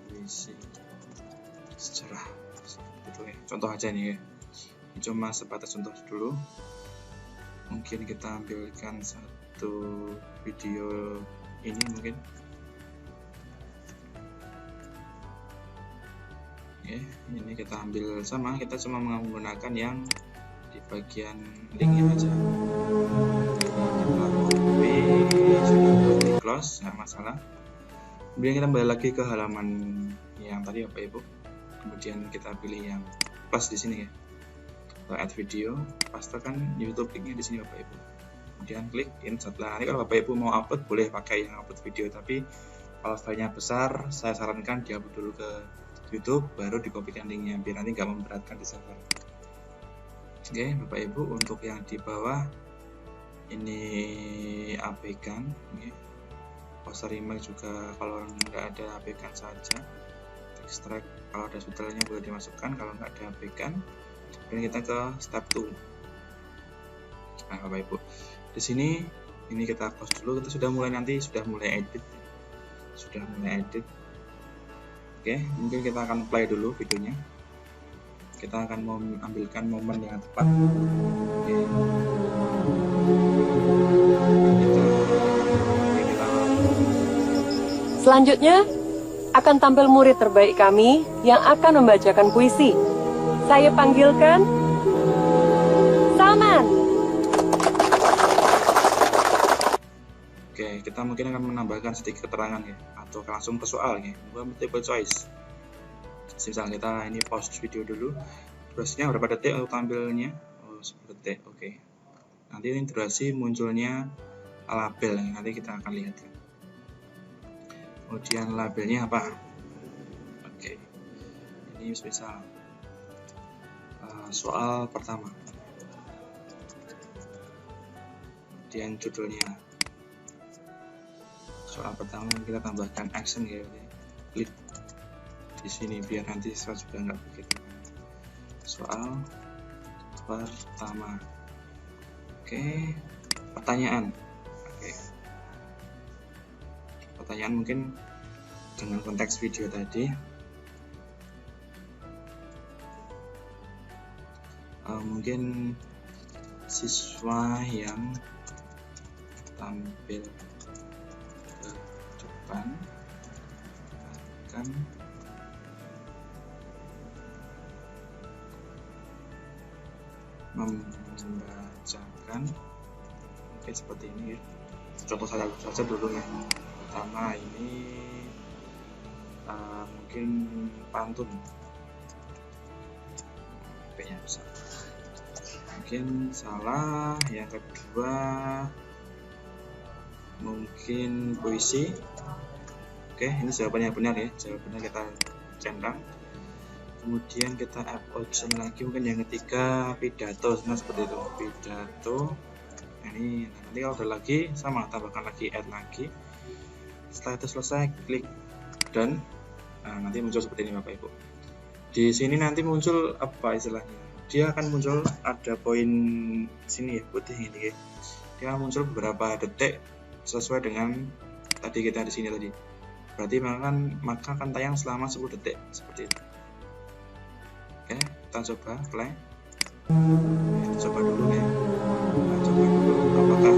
puisi sejarah gitu ya. Contoh aja nih ya. Ini cuma sebatas contoh dulu. Mungkin kita ambilkan satu video ini mungkin. Oke, ini kita ambil sama, kita cuma menggunakan yang di bagian linknya aja. Kita copy, di close, nggak masalah. Kemudian kita kembali lagi ke halaman yang tadi Bapak Ibu. Kemudian kita pilih yang plus di sini ya. Add video, pastekan YouTube linknya di sini Bapak Ibu. Kemudian klik insert. Nanti kalau Bapak Ibu mau upload boleh pakai yang upload video, tapi kalau filenya besar saya sarankan diupload dulu ke YouTube baru dikopikan linknya biar nanti nggak memberatkan di server. Oke Bapak Ibu, untuk yang di bawah ini abaikan. Poster email juga kalau nggak ada abaikan saja. Extract kalau ada subtitlenya boleh dimasukkan, kalau nggak ada abaikan. Dan kita ke step 2. Nah Bapak Ibu, di sini ini kita close dulu. Kita sudah mulai edit. Oke, mungkin kita akan play dulu videonya. Kita akan ambilkan momen yang tepat. Oke. Selanjutnya akan tampil murid terbaik kami yang akan membacakan puisi. Saya panggilkan Salman. Oke, kita mungkin akan menambahkan sedikit keterangan ya, atau langsung ke soal ya. Multiple choice. Misalnya kita ini pause video dulu. Durasinya berapa detik untuk tampilnya? Oh, 10 detik. Oke. Nanti ini durasi munculnya label. Nanti kita akan lihat ya. Kemudian labelnya apa? Oke. Ini misal soal pertama. Kemudian judulnya. Soal pertama kita tambahkan action ya. Klik di sini biar nanti saya juga nggak begitu. Soal pertama. Oke, pertanyaan. Oke. Pertanyaan mungkin dengan konteks video tadi. Mungkin siswa yang tampil ke depan akan membacakan, oke seperti ini ya. Contoh saja dulu ya. Pertama ini mungkin pantun, P-nya besar. Mungkin salah. Yang kedua mungkin puisi. Oke, ini jawabannya benar ya. Jawabannya kita centang. Kemudian kita add option lagi, mungkin yang ketiga pidato. Nah seperti itu, pidato. Nah, ini nanti kalau udah lagi sama, tambahkan lagi, add lagi. Setelah itu selesai, klik done. Nah, nanti muncul seperti ini Bapak Ibu. Di sini nanti muncul apa istilahnya? Dia akan muncul ada poin sini ya, putih ini ya. Dia akan muncul beberapa detik sesuai dengan tadi kita di sini tadi. Berarti maka akan tayang selama 10 detik seperti itu. Oke, kita coba play. Coba dulu ya. Kita coba dulu apakah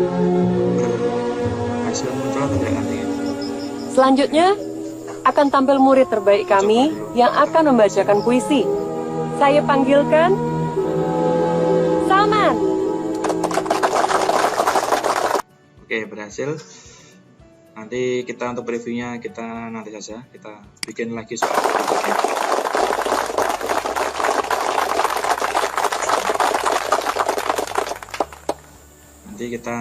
berhasil muncul atau tidak nanti. Selanjutnya akan tampil murid terbaik kami yang akan membacakan puisi. Saya panggilkan Salman. Oke, berhasil. Nanti kita untuk previewnya kita nanti saja, kita bikin lagi soal berikutnya. Nanti kita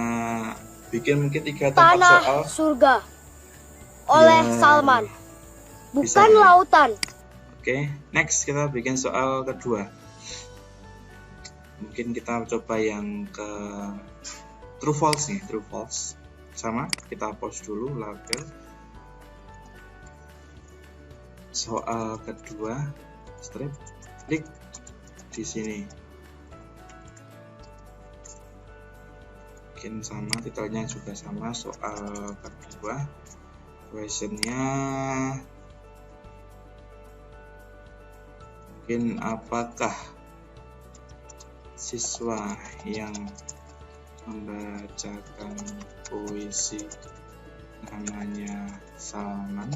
bikin mungkin 3 atau 4 Tanah soal surga oleh Ya, Salman, bisa bukan ya. lautan. Oke, next kita bikin soal kedua. Mungkin kita coba yang ke true false nih, true false. Sama, kita pause dulu label. Soal kedua, strip, klik di sini. Mungkin sama, titelnya juga sama, soal kedua. Questionnya mungkin apakah siswa yang membacakan puisi namanya Salman?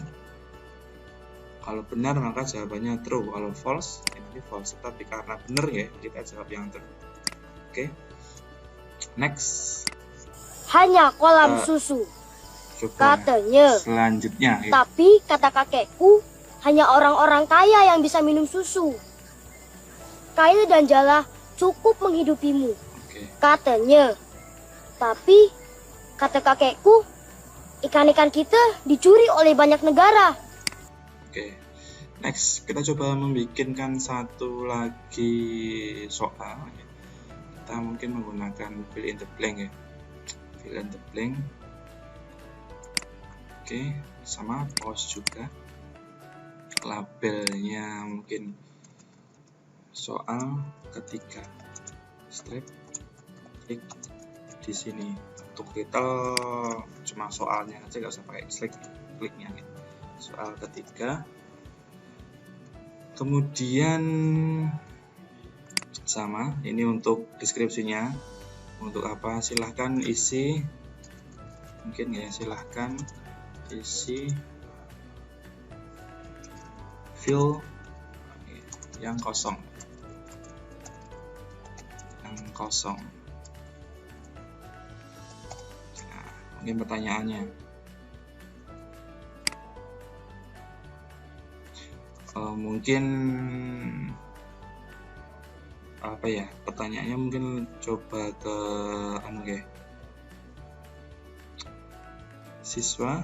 Kalau benar maka jawabannya true, kalau false ya nanti false, tapi karena benar ya kita jawab yang true. Oke, next. Hanya kolam susu, Coba katanya. selanjutnya ya. Tapi kata kakekku, hanya orang-orang kaya yang bisa minum susu. Kail dan jala cukup menghidupimu, Oke, katanya. Tapi kata kakekku, ikan-ikan kita dicuri oleh banyak negara. oke. Next, kita coba membikinkan satu lagi soal. Kita mungkin menggunakan fill in the blank ya. Fill in the blank. Oke, sama pause juga. Labelnya mungkin soal ketiga. Strip, klik di sini. Untuk title cuma soalnya aja, nggak usah pakai kliknya. Ya. Soal ketiga. Kemudian sama, ini untuk deskripsinya. Untuk apa? Silahkan isi. Mungkin ya, silahkan isi fill yang kosong. Yang kosong. Nah, mungkin pertanyaannya. Mungkin apa ya, pertanyaannya mungkin coba ke siswa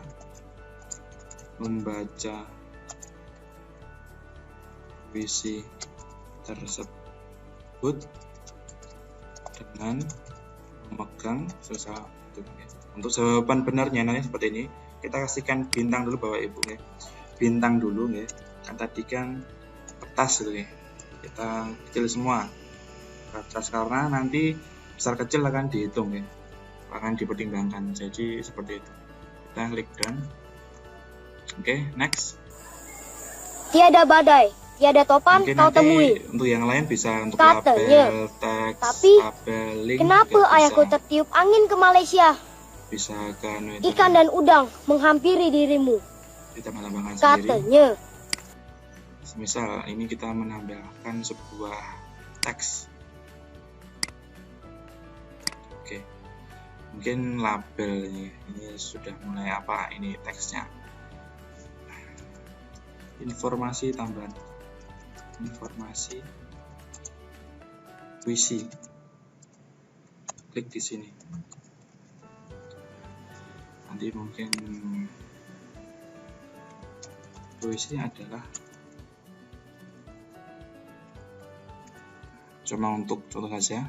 membaca puisi tersebut dengan memegang sesuatu. Untuk jawaban benarnya nanti seperti ini, kita kasihkan bintang dulu Bapak Ibu ya. Bintang dulu ya. Kan tadi kan kertas gitu ya. Kita kecil semua kertas karena nanti besar kecil akan dihitung ya. Akan dipertimbangkan. Jadi seperti itu. Kita klik done. Oke, next. Tiada badai, tiada topan Mungkin kau nanti temui. untuk yang lain bisa untuk Katanya. label, teks, Tapi, label, link. Kenapa juga ayahku bisa. tertiup angin ke Malaysia? Bisa kan Ikan dan udang menghampiri dirimu, kita menambahkan sendiri. katanya. Misal ini kita menambahkan sebuah teks. Oke, mungkin label ini sudah mulai apa ini teksnya. Informasi tambahan, informasi puisi. Klik di sini. Nanti mungkin puisi adalah cuma untuk contoh saja.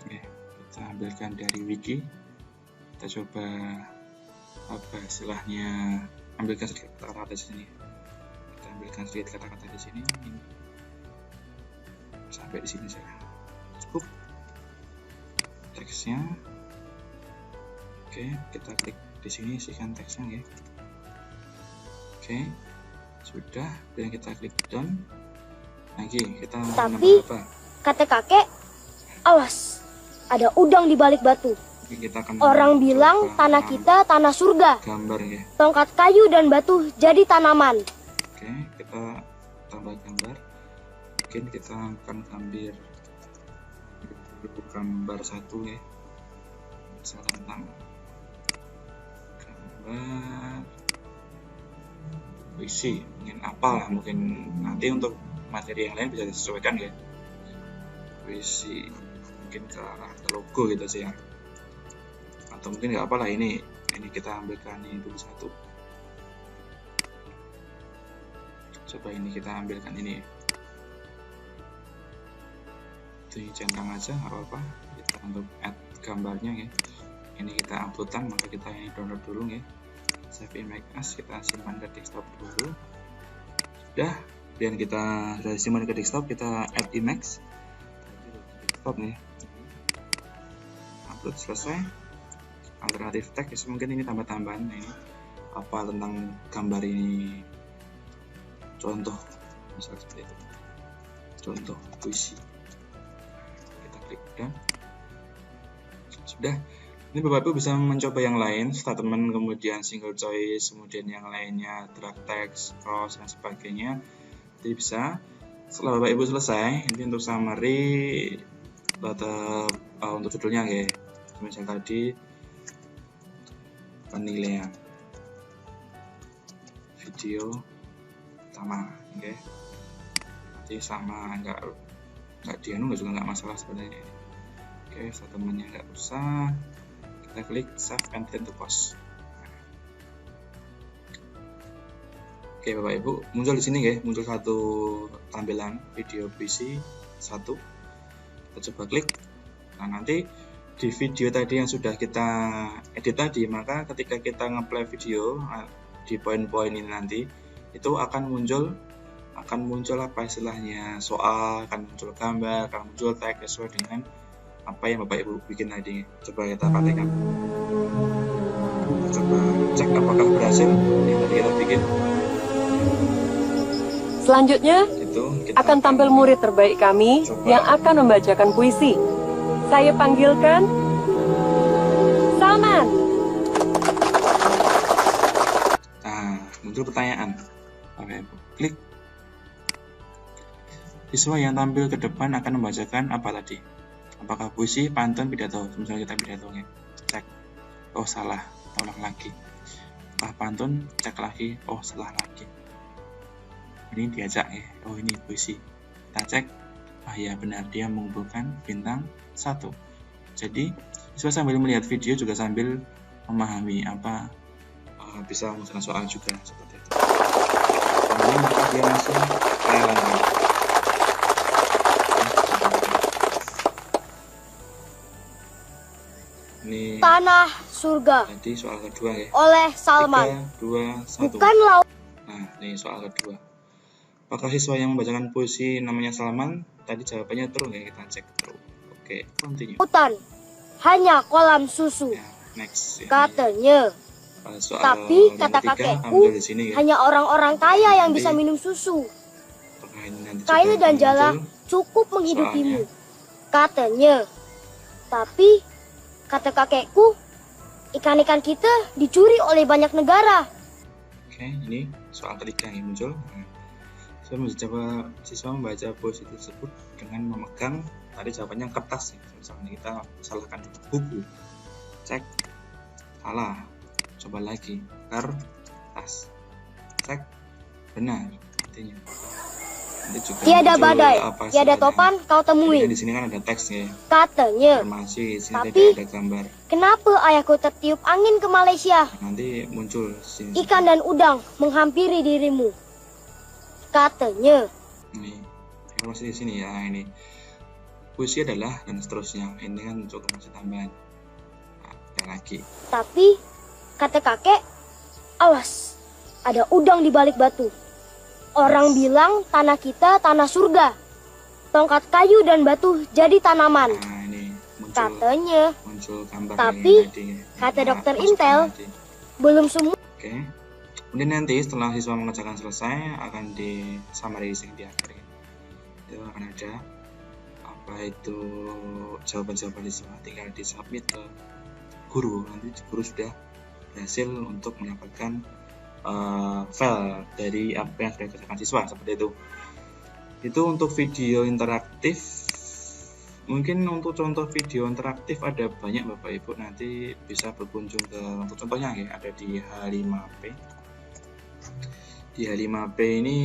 Oke, kita ambilkan dari wiki. Kita coba apa istilahnya, ambilkan sedikit kata-kata di sini. Kita ambilkan sedikit kata-kata di sini. Sampai di sini saja. Cukup teksnya. Oke, kita klik di sini isikan teksnya ya. Oke, sudah. Dan kita klik done. Lagi kita Tapi, menambah apa? kata kakek, awas, ada udang di balik batu. Oke, kita akan Orang coba bilang tanah kita tanah surga. gambar ya. Tongkat kayu dan batu jadi tanaman. Oke, kita tambah gambar. Mungkin kita akan ambil gambar satu ya. misalnya tentang gambar puisi, mungkin apalah, mungkin nanti untuk materi yang lain bisa disesuaikan ya, puisi mungkin ke arah logo gitu sih ya, atau mungkin nggak apalah, ini kita ambilkan ini dulu satu, coba ini kita ambilkan ini centang aja nggak apa-apa, kita untuk add gambarnya ya, ini kita uploadan, maka kita ini download dulu ya, save image as, kita simpan ke desktop dulu, sudah, dan kita sudah simpan ke desktop, kita add image desktop nih, upload selesai, alternatif teks, mungkin ini tambah-tambahan ini apa tentang gambar ini, contoh misalnya seperti itu, contoh puisi, kita klik dan sudah. Ini Bapak Ibu bisa mencoba yang lain, statement, kemudian single choice, kemudian yang lainnya drag text, cross dan sebagainya. Jadi bisa. Setelah Bapak Ibu selesai, ini untuk summary tetap untuk judulnya ya. Misal tadi penilaian video pertama, oke. Nanti sama nggak dianu juga nggak masalah sebenarnya. Oke, statementnya nggak usah. Kita klik save and return to post. Oke Bapak Ibu, muncul di sini ya, muncul satu tampilan video puisi satu. Kita coba klik. Nah nanti di video tadi yang sudah kita edit tadi, maka ketika kita nge-play video di poin-poin ini nanti itu akan muncul apa istilahnya soal, akan muncul gambar, akan muncul teks sesuai dengan apa yang Bapak Ibu bikin tadi. Coba kita praktekkan, coba cek apakah berhasil yang tadi kita bikin. Selanjutnya Itu kita akan tampil murid terbaik kami yang akan membacakan puisi. Saya panggilkan Salman. Nah, muncul pertanyaan. Bapak Ibu klik. Siswa yang tampil ke depan akan membacakan apa tadi? Apakah puisi, pantun, pidato? Misalnya kita pidato ya. Cek. Oh salah, tolak lagi. Apakah pantun? Cek lagi. Oh salah lagi. Ini diajak ya. Oh ini puisi. Kita cek. Ah ya benar, dia mengumpulkan bintang 1. Jadi siswa sambil melihat video juga sambil memahami apa, bisa mengerjakan soal juga seperti itu. Kemudian maka dia langsung lagi. Ini Tanah surga jadi soal kedua ya. oleh Salman. 3, 2, 1. Bukan laut. Nah, ini soal kedua. Apakah siswa yang membacakan puisi namanya Salman? Tadi jawabannya true ya, kita cek true. Oke, continue. Lautan, hanya kolam susu. Ya, next. Ini, Katanya. soal Tapi yang kata ketiga, kakekku, ambil di sini ya. hanya orang-orang kaya yang bisa minum susu. Apakah ini nanti Kayu juga dan muncul? jala cukup menghidupimu. Katanya. Tapi kata kakekku, ikan-ikan kita dicuri oleh banyak negara. Oke, ini soal ketiga yang muncul. Nah, siswa membaca puisi tersebut dengan memegang, tadi jawabannya kertas ya. Misalnya kita salahkan buku, cek, salah, coba lagi, kertas, cek, benar, artinya. Nanti juga Tiada muncul badai, apa tiada istilahnya. topan kau Jadi temui. di sini kan ada teksnya, Katanya. informasi, di sini Tapi- tidak ada gambar. Kenapa ayahku tertiup angin ke Malaysia? Nanti muncul di sini. Ikan dan udang menghampiri dirimu. Katanya. Ini informasi di sini ya, ini puisi adalah dan seterusnya. Ini kan untuk informasi tambahan. Nah, ada lagi. Tapi kata kakek, awas, ada udang di balik batu. Orang bilang tanah kita tanah surga. Tongkat kayu dan batu jadi tanaman. Nah, ini muncul Katanya. gambar Tapi, yang tadi. kata Nah, dokter masukkan Intel, tadi. belum semua. Oke. Kemudian nanti setelah siswa mengerjakan selesai akan di summarizing di akhir. Itu akan ada apa itu jawaban-jawaban siswa, tinggal disubmit ke guru. Nanti guru sudah berhasil untuk mendapatkan file dari apa yang sudah dikerjakan siswa, seperti itu. Itu untuk video interaktif Mungkin untuk contoh video interaktif ada banyak Bapak Ibu, nanti bisa berkunjung ke, untuk contohnya ya, ada di H5P. Di H5P ini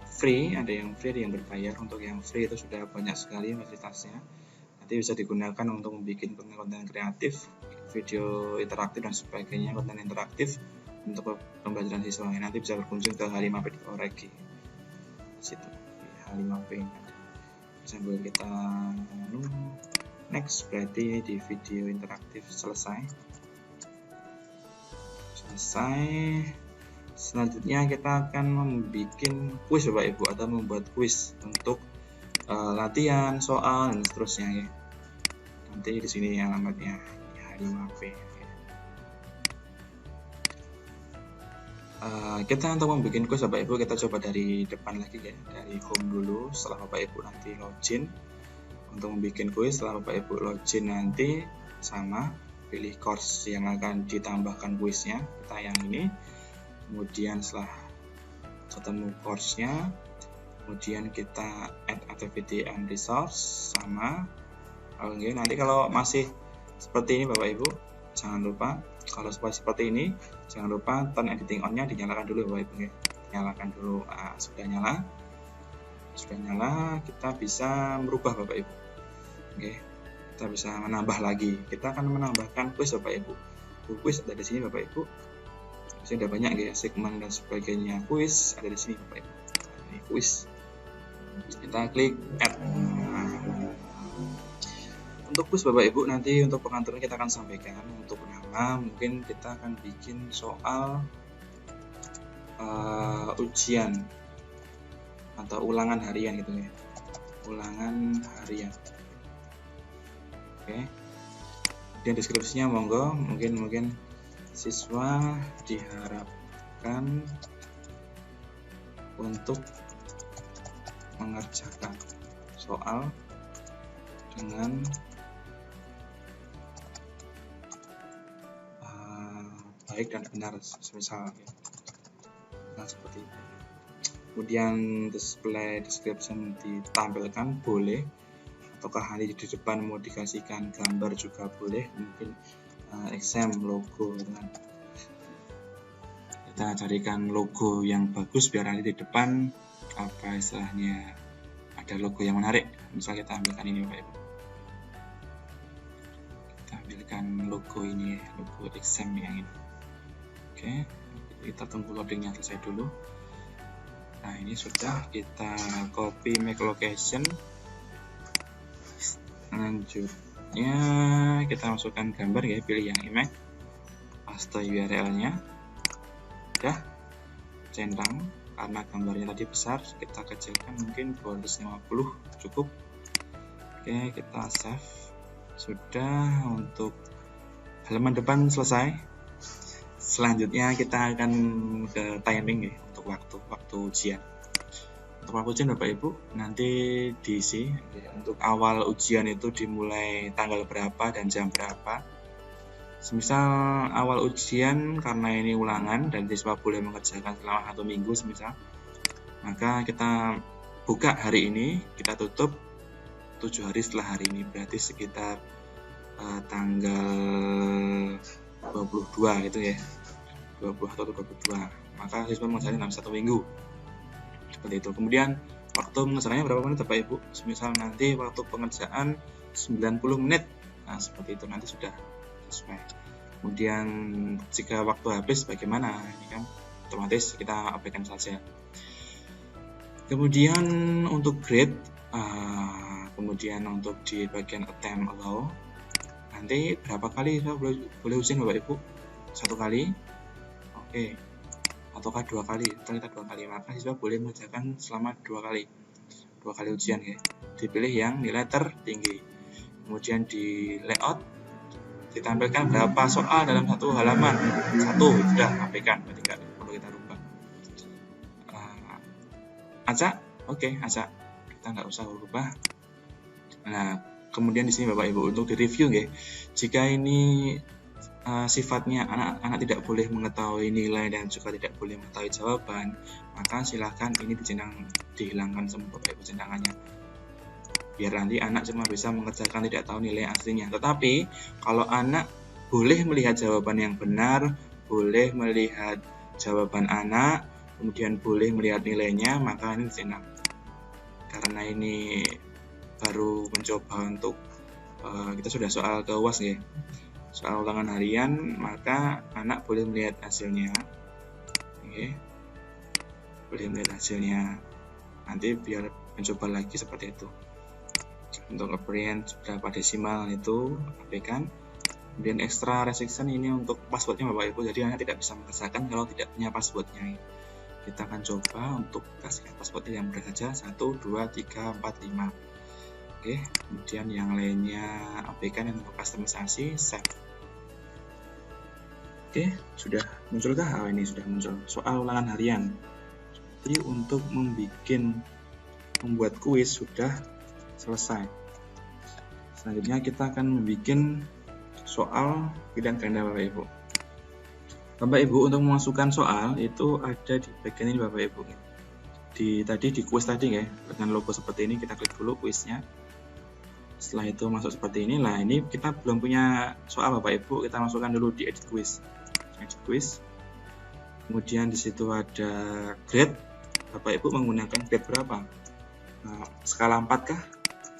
free, ada yang free, ada yang berbayar. Untuk yang free itu sudah banyak sekali fasilitasnya, nanti bisa digunakan untuk membuat konten-konten kreatif, video interaktif dan sebagainya, konten interaktif untuk pembelajaran siswa. Nanti bisa berkunjung ke h5p.org situ, H5P ini. Sambil kita next, berarti di video interaktif selesai. Selanjutnya kita akan membuat kuis Bapak Ibu, atau membuat kuis untuk latihan, soal dan seterusnya ya. Nanti di sini alamatnya H5P. Kita untuk membuat kuis Bapak Ibu, kita coba dari depan lagi ya, dari home dulu. Setelah Bapak Ibu nanti login untuk membuat kuis, setelah Bapak Ibu login nanti sama pilih course yang akan ditambahkan kuisnya, kita yang ini. Kemudian setelah ketemu course-nya, kemudian kita add activity and resource sama. Oke, nanti kalau masih seperti ini Bapak Ibu, jangan lupa, kalau seperti ini jangan lupa turn editing on-nya dinyalakan dulu Bapak Ibu ya. Nyalakan dulu. Sudah nyala, kita bisa merubah Bapak Ibu. Oke, kita bisa menambah lagi. Kita akan menambahkan kuis Bapak Ibu. Kuis ada di sini Bapak Ibu. Masih ada banyak ya, segmen dan sebagainya. Kuis ada di sini Bapak Ibu. Ini kuis. Kita klik add. Untuk kuis Bapak Ibu, nanti untuk pengaturan kita akan sampaikan. Untuk nama mungkin kita akan bikin soal ujian atau ulangan harian gitu ya, ulangan harian. Oke, dan deskripsinya monggo, mungkin siswa diharapkan untuk mengerjakan soal dengan baik dan benar, semisal ya. Nah, seperti itu. Kemudian display description ditampilkan boleh, ataukah hanya di depan mau dikasihkan gambar juga boleh, mungkin exam logo gitu kan. Kita carikan logo yang bagus biar nanti di depan apa istilahnya ada logo yang menarik. Misal kita ambilkan ini Bapak Ibu, kita ambilkan logo ini, logo exam yang ini. Oke, kita tunggu loadingnya selesai dulu. Nah, ini sudah, kita copy make location. Selanjutnya kita masukkan gambar ya, pilih yang image, paste URL-nya. Udah, centang. Karena gambarnya tadi besar, kita kecilkan mungkin 250 cukup. Oke, kita save. Sudah, untuk halaman depan selesai. Selanjutnya kita akan ke timing ya, untuk waktu ujian. Untuk waktu ujian Bapak Ibu nanti diisi ya, untuk awal ujian itu dimulai tanggal berapa dan jam berapa. Semisal awal ujian karena ini ulangan dan siswa boleh mengerjakan selama 1 minggu semisal, maka kita buka hari ini, kita tutup 7 hari setelah hari ini, berarti sekitar tanggal 22 gitu ya, 20 atau 22, maka siswa mengerjakan dalam 1 minggu seperti itu. Kemudian waktu mengerjakannya berapa menit Bapak Ibu, semisal nanti waktu pengerjaan 90 menit, nah seperti itu, nanti sudah sesuai. Kemudian jika waktu habis bagaimana, ini kan otomatis kita abaikan saja. Kemudian untuk grade, kemudian untuk di bagian attempt allow, nanti berapa kali boleh ujian Bapak Ibu? 1 kali, oke, ataukah 2 kali? Kita 2 kali, maka siswa boleh mengerjakan selama 2 kali ujian ya. Dipilih yang nilai tertinggi. Kemudian di layout ditampilkan berapa soal dalam 1 halaman, 1 sudah abaikan, berarti tidak perlu kita rubah. Acak, oke, acak, kita nggak usah rubah. Nah, kemudian di sini Bapak Ibu untuk di review ya, jika ini sifatnya anak-anak tidak boleh mengetahui nilai dan juga tidak boleh mengetahui jawaban, maka silahkan ini dihilangkan semua Bapak Ibu centangannya. biar nanti anak cuma bisa mengerjakan tidak tahu nilai aslinya. Tetapi kalau anak boleh melihat jawaban yang benar, boleh melihat jawaban anak, kemudian boleh melihat nilainya, maka ini C6. Karena ini baru mencoba untuk kita sudah soal ke UAS ya, soal ulangan harian, maka anak boleh melihat hasilnya. Oke. Boleh melihat hasilnya. Nanti biar mencoba lagi seperti itu. Untuk aperian berapa desimal itu abaikan. Kemudian extra restriction ini untuk passwordnya Bapak Ibu, jadi anak tidak bisa mengerjakan kalau tidak punya passwordnya. Kita akan coba untuk kasihkan passwordnya yang mudah saja, 1, 2, 3, 4, 5. Oke, kemudian yang lainnya abaikan yang untuk customisasi, save. Oke, sudah munculkah? Oh, ini sudah muncul. Soal ulangan harian. Jadi untuk membuat kuis sudah selesai. Selanjutnya kita akan membuat soal pilihan ganda Bapak Ibu. Bapak Ibu untuk memasukkan soal itu ada di bagian ini Bapak Ibu. Tadi di kuis tadi ya, dengan logo seperti ini kita klik dulu kuisnya. Setelah itu masuk seperti ini. Nah, ini kita belum punya soal Bapak Ibu, kita masukkan dulu di edit quiz. Edit quiz. Kemudian di situ ada grade. Bapak Ibu menggunakan grade berapa? Nah, skala 4 kah?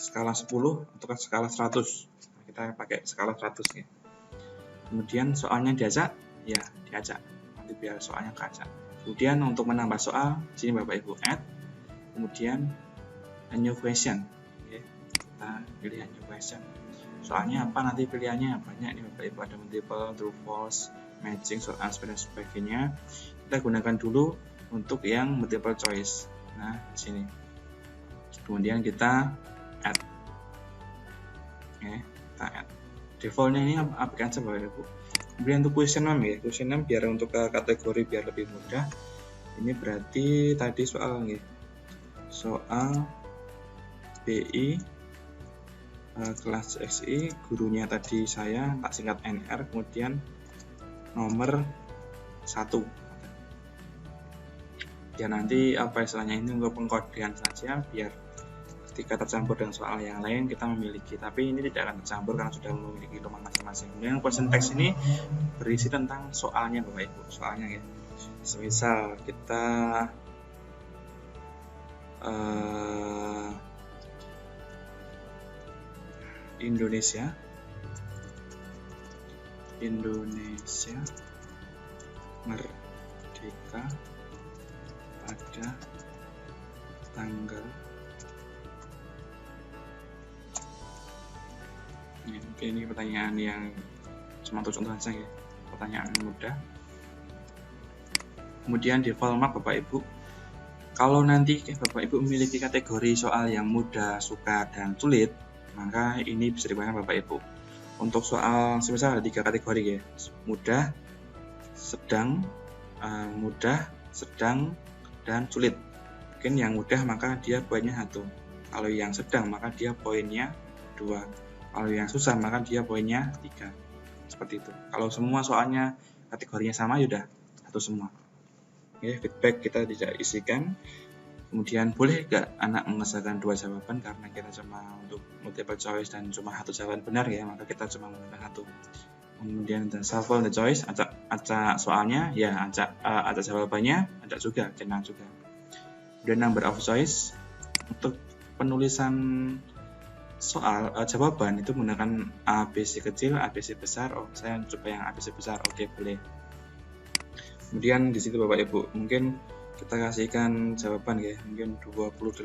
Skala 10 atau skala 100? Kita pakai skala 100 ya. Kemudian soalnya diacak, ya diacak. Nanti biar soalnya keacak. Kemudian untuk menambah soal, sini Bapak Ibu add. Kemudian a new question. Oke, kita pilih a new question. Soalnya apa nanti pilihannya? Banyak nih Bapak Ibu, ada multiple, true, false, matching, short answer dan sebagainya. Kita gunakan dulu untuk yang multiple choice. Nah, di sini. Kemudian kita add. Oke. Defaultnya ini aplikasi Bapak Ibu. Kemudian untuk question 6 ya, question 6 biar untuk kategori biar lebih mudah. Ini berarti tadi soal nih, soal BI kelas XI, gurunya tadi saya tak singkat NR, kemudian nomor 1. Ya nanti apa istilahnya ini untuk pengkodean saja biar ketika tercampur dengan soal yang lain kita memiliki, tapi ini tidak akan tercampur karena sudah memiliki ruang masing-masing. Kemudian question text ini berisi tentang soalnya Bapak Ibu, soalnya ya. Semisal kita Indonesia merdeka pada tanggal ini pertanyaan yang cuma untuk contoh saja ya, pertanyaan mudah. Kemudian di format Bapak Ibu, kalau nanti Bapak Ibu memiliki kategori soal yang mudah, suka, dan sulit, maka ini bisa digunakan Bapak Ibu. Untuk soal semisal ada 3 kategori ya, mudah, sedang, dan sulit. Mungkin yang mudah maka dia poinnya 1, kalau yang sedang maka dia poinnya 2. Kalau yang susah maka dia poinnya 3. Seperti itu. Kalau semua soalnya kategorinya sama, yaudah satu semua. Oke, feedback kita tidak isikan. Kemudian boleh nggak anak mengerjakan 2 jawaban karena kita cuma untuk multiple choice dan cuma 1 jawaban benar ya, maka kita cuma menggunakan 1. Kemudian shuffle the choice, acak soalnya, ya acak jawabannya, ada juga, kena juga. Kemudian number of choice, untuk penulisan soal jawaban itu menggunakan ABC kecil, ABC besar. Oh, saya coba yang ABC besar. Oke, boleh. Kemudian di situ Bapak Ibu, mungkin kita kasihkan jawaban ya, mungkin 28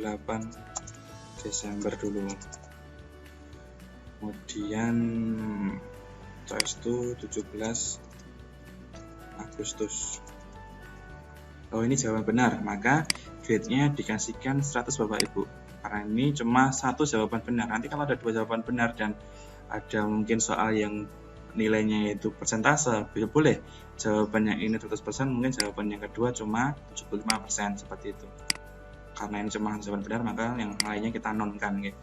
Desember dulu. Kemudian choice itu 17 Agustus. Oh, ini jawaban benar, maka grade-nya dikasihkan 100 Bapak Ibu. Karena ini cuma 1 jawaban benar. Nanti kalau ada 2 jawaban benar dan ada mungkin soal yang nilainya itu persentase, boleh jawabannya ini 100%, mungkin jawaban yang kedua cuma 75%, seperti itu. Karena ini cuma jawaban benar, maka yang lainnya kita nonkan gitu.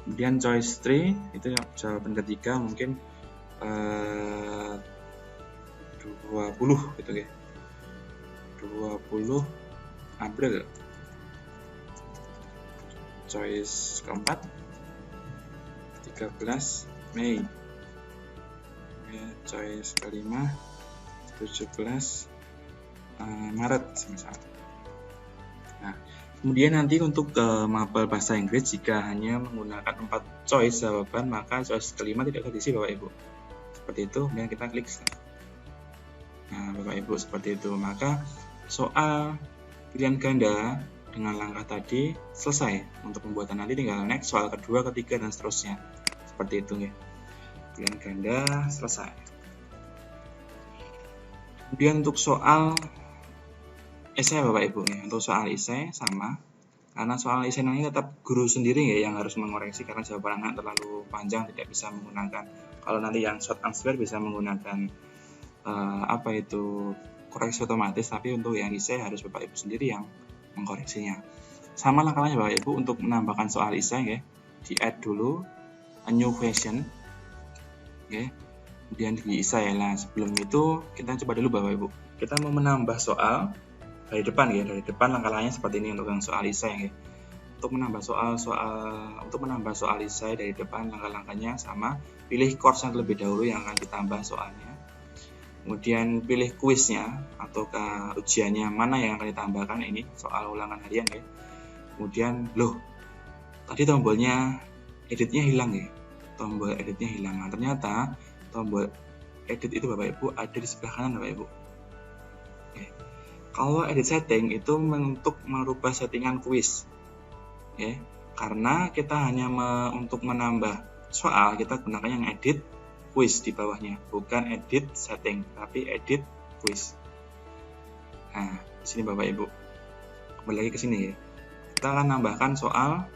Kemudian choice 3 itu jawaban ketiga mungkin 20 gitu ya. 20 April. Choice keempat 13 Mei. Choice kelima 17 Maret misal. Nah, kemudian nanti untuk mapel bahasa Inggris, jika hanya menggunakan 4 choice jawaban, maka choice kelima tidak usah diisi Bapak Ibu. Seperti itu, kemudian kita klik start. Nah, Bapak Ibu, seperti itu. Maka soal pilihan ganda dengan langkah tadi selesai. Untuk pembuatan nanti tinggal next soal kedua, ketiga, dan seterusnya. Seperti itu ya. Pilihan ganda selesai. Kemudian untuk soal esai Bapak Ibu ya. Untuk soal esai sama. Karena soal esai nanti tetap guru sendiri ya yang harus mengoreksi, karena jawaban anak terlalu panjang tidak bisa menggunakan. Kalau nanti yang short answer bisa menggunakan koreksi otomatis, tapi untuk yang esai harus Bapak Ibu sendiri yang mengkoreksinya. Sama langkahnya Bapak Ibu untuk menambahkan soal esai ya. Di add dulu a new question. Oke. Kemudian di esai. Nah, sebelum itu kita coba dulu Bapak Ibu. Kita mau menambah soal dari depan ya. Dari depan langkah-langkahnya seperti ini untuk yang soal esai ya. Untuk menambah soal esai dari depan langkah-langkahnya sama. Pilih course yang terlebih dahulu yang akan ditambah soalnya. Kemudian pilih kuisnya atau ujiannya mana yang akan ditambahkan, ini soal ulangan harian ya. Kemudian tadi tombolnya editnya hilang ya. Tombol editnya hilang. Nah, ternyata tombol edit itu Bapak Ibu ada di sebelah kanan Bapak Ibu. Oke. Kalau edit setting itu untuk merubah settingan kuis. Ya. Karena kita hanya untuk menambah soal, kita gunakan yang edit quiz di bawahnya, bukan edit setting, tapi edit quiz. Nah, di sini Bapak Ibu. Kembali lagi ke sini ya. Kita akan nambahkan soal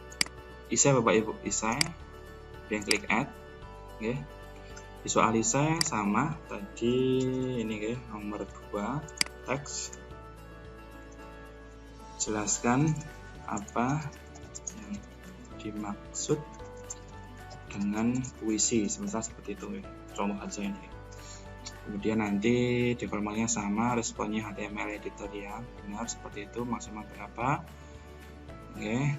esai Bapak Ibu, esai. Dan klik add. Oke. Di soal esai sama tadi ini ya, nomor 2, teks. Jelaskan apa yang dimaksud dengan puisi, semisal seperti itu ya. Contoh aja ini. Kemudian nanti di formatnya sama, responnya HTML editorial, benar seperti itu, maksimal berapa. Oke.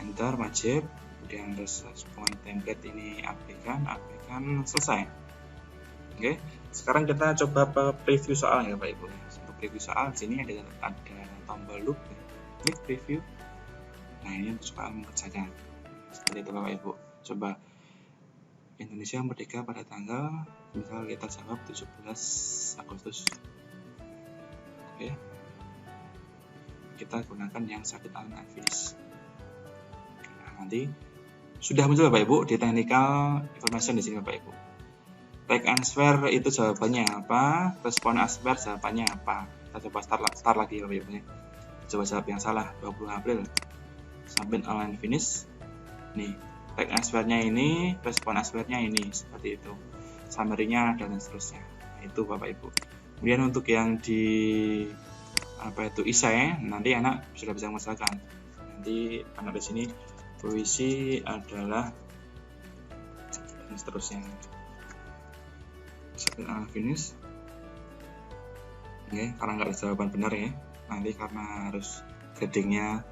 Enter wajib. Kemudian respon template ini abaikan, selesai. Oke. Sekarang kita coba preview soal ya Bapak Ibu. Untuk preview soal sini ada tombol loop ya. Klik preview. Nah, ini untuk soal mengerjakan. Seperti itu Bapak Ibu. Coba Indonesia merdeka pada tanggal, misal kita jawab 17 Agustus. Oke. Kita gunakan yang submit and finish. Nah, nanti sudah muncul Bapak Ibu di technical information di sini Bapak Ibu. Right answer itu jawabannya apa, respon answer jawabannya apa. Kita coba start lagi Bapak Ibu ya. Coba jawab yang salah 20 April. Submit online finish. Nih, right answer-nya ini, respon answer-nya ini, seperti itu. Summary-nya dan seterusnya. Nah, itu Bapak Ibu. Kemudian untuk yang di esai, nanti anak sudah bisa mengerjakan. Nanti anak di sini puisi adalah dan seterusnya. Submit online finish. Oke, karena nggak ada jawaban benar ya. Nanti karena harus gradingnya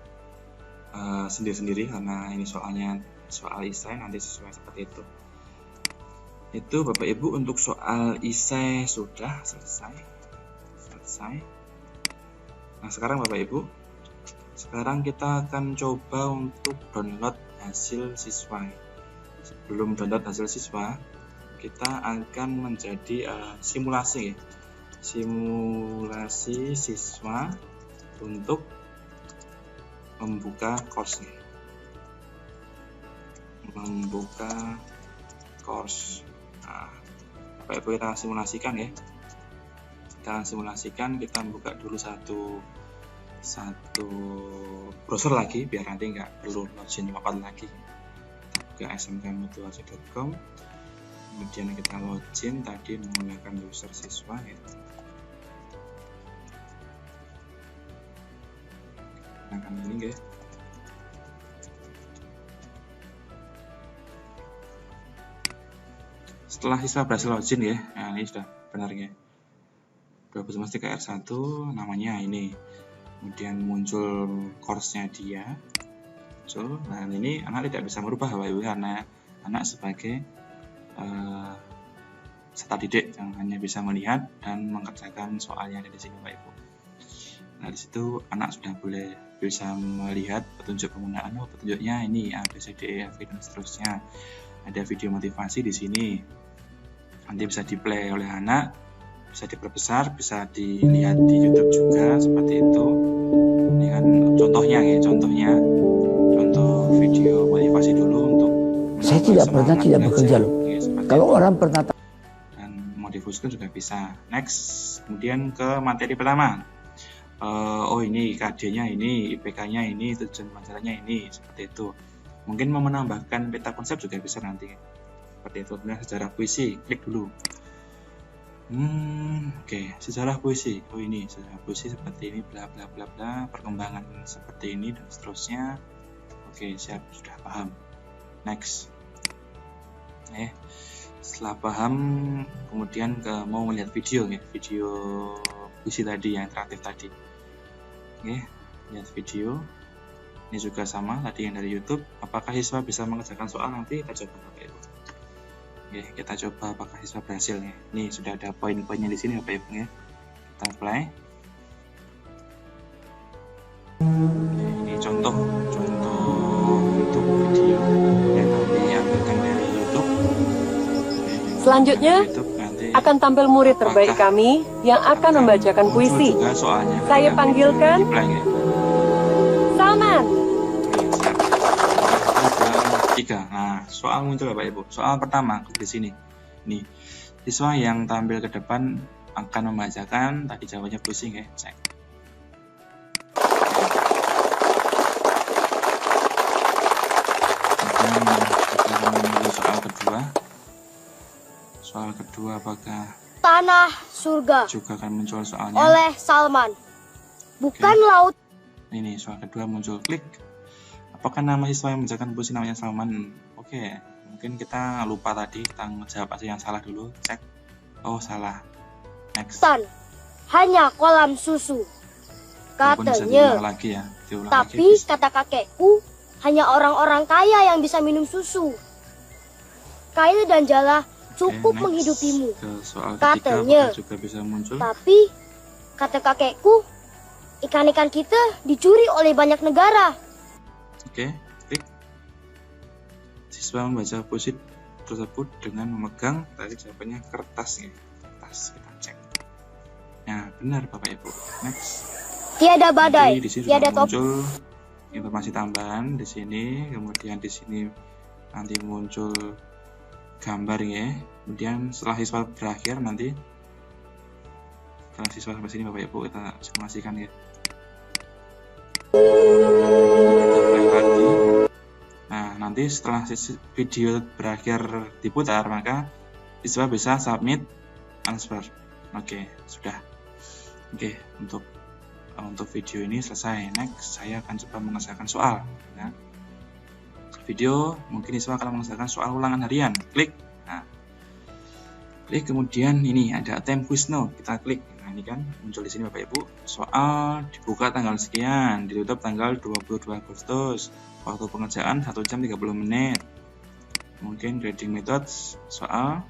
sendiri-sendiri, karena ini soal esai nanti sesuai seperti itu. Itu Bapak Ibu untuk soal esai sudah selesai. Nah, sekarang Bapak Ibu, sekarang kita akan coba untuk download hasil siswa. Sebelum download hasil siswa, kita akan menjadi simulasi siswa untuk membuka course. Nah, Bapak Ibu, kita simulasikan ya. Kita buka dulu satu browser lagi biar nanti nggak perlu login 4 lagi. Kita buka smkmutuaja.com, kemudian kita login tadi menggunakan user siswa ya. Gunakan ini guys. Setelah siswa berhasil login ya, nah ini sudah benar ya. 2013 KR1 namanya ini. Kemudian muncul course-nya dia. Nah, ini anak tidak bisa merubah Bapak Ibu karena anak sebagai peserta didik yang hanya bisa melihat dan mengerjakan soal yang ada di sini Bapak Ibu. Nah, di situ anak sudah boleh bisa melihat petunjuk penggunaan. Oh, petunjuknya ini A, B, C, D, E, F, dan seterusnya. Ada video motivasi di sini. Nanti bisa di-play oleh anak, bisa diperbesar, bisa dilihat di YouTube juga seperti itu. Ini kan contohnya ya, contoh video motivasi dulu untuk saya tidak pernah tidak bekerja loh. Ya, Kalau itu. orang pernah Dan mau difuskan juga bisa. Next, kemudian ke materi pertama. Oh ini KD-nya ini, IPK-nya ini, tujuan pelajarannya ini, seperti itu. Mungkin mau menambahkan peta konsep juga bisa nanti. Seperti itu. Kemudian sejarah puisi, klik dulu. Oke, sejarah puisi. Oh ini sejarah puisi seperti ini, bla bla bla bla, perkembangan seperti ini dan seterusnya. Oke, siap, sudah paham. Next. Setelah paham, kemudian mau melihat video ya, video puisi tadi yang interaktif tadi. Oke, lihat video. Ini juga sama tadi yang dari YouTube. Apakah siswa bisa mengerjakan soal nanti? Kita coba Bapak Ibu. Oke, kita coba apakah siswa berhasil ya. Ini sudah ada poin-poinnya di sini Bapak Ibu ya. Kita play. Oke, ini contoh untuk video yang nanti ambilkan dari YouTube. Selanjutnya, YouTube nanti akan tampil murid terbaik kami yang akan membacakan puisi. juga soalnya. Saya Yang panggilkan di play ya. Salman. Tiga. Nah, soal muncul Bapak Ibu. Soal pertama di sini. Nih, siswa yang tampil ke depan akan membacakan tadi jawabannya puisi ya. Cek. Kemudian kita memilih soal kedua. Soal kedua apakah Tanah surga juga akan muncul soalnya? oleh Salman. Bukan laut. Ini soal kedua muncul, klik. Apakah nama siswa yang mengerjakan puisi namanya Salman? Oke, mungkin kita lupa tadi, kita menjawab aja yang salah dulu. Cek. Oh, salah. Next. Tan, hanya kolam susu. Walaupun bisa Katanya. diulang lagi ya. Diulang Tapi lagi bisa. kata kakekku, hanya orang-orang kaya yang bisa minum susu. Kail dan jala cukup Oke, next. menghidupimu. Ke soal Katanya. ketiga apakah juga bisa muncul? Tapi kata kakekku, ikan-ikan kita dicuri oleh banyak negara. Oke, klik. Siswa membaca puisi tersebut dengan memegang tadi jawabannya kertas ya. Kertas, kita cek. Nah, benar Bapak Ibu. Next. Tiada badai, Nanti di sini tiada sudah top. muncul informasi tambahan di sini, kemudian di sini nanti muncul gambar ya. Kemudian setelah siswa berakhir nanti, setelah siswa sampai sini Bapak Ibu kita simulasikan ya. Kita play lagi. Nah nanti setelah video berakhir diputar maka siswa bisa submit answer. Oke, sudah. Oke, untuk video ini selesai. Next, saya akan coba mengerjakan soal. Ya. Video, mungkin siswa akan mengerjakan soal ulangan harian. Klik. Nah, klik kemudian ini ada attempt quiz now. Kita klik. Nah, ini kan muncul di sini Bapak Ibu. Soal dibuka tanggal sekian, ditutup tanggal 22 Agustus. Waktu pengerjaan 1 jam 30 menit. Mungkin grading method soal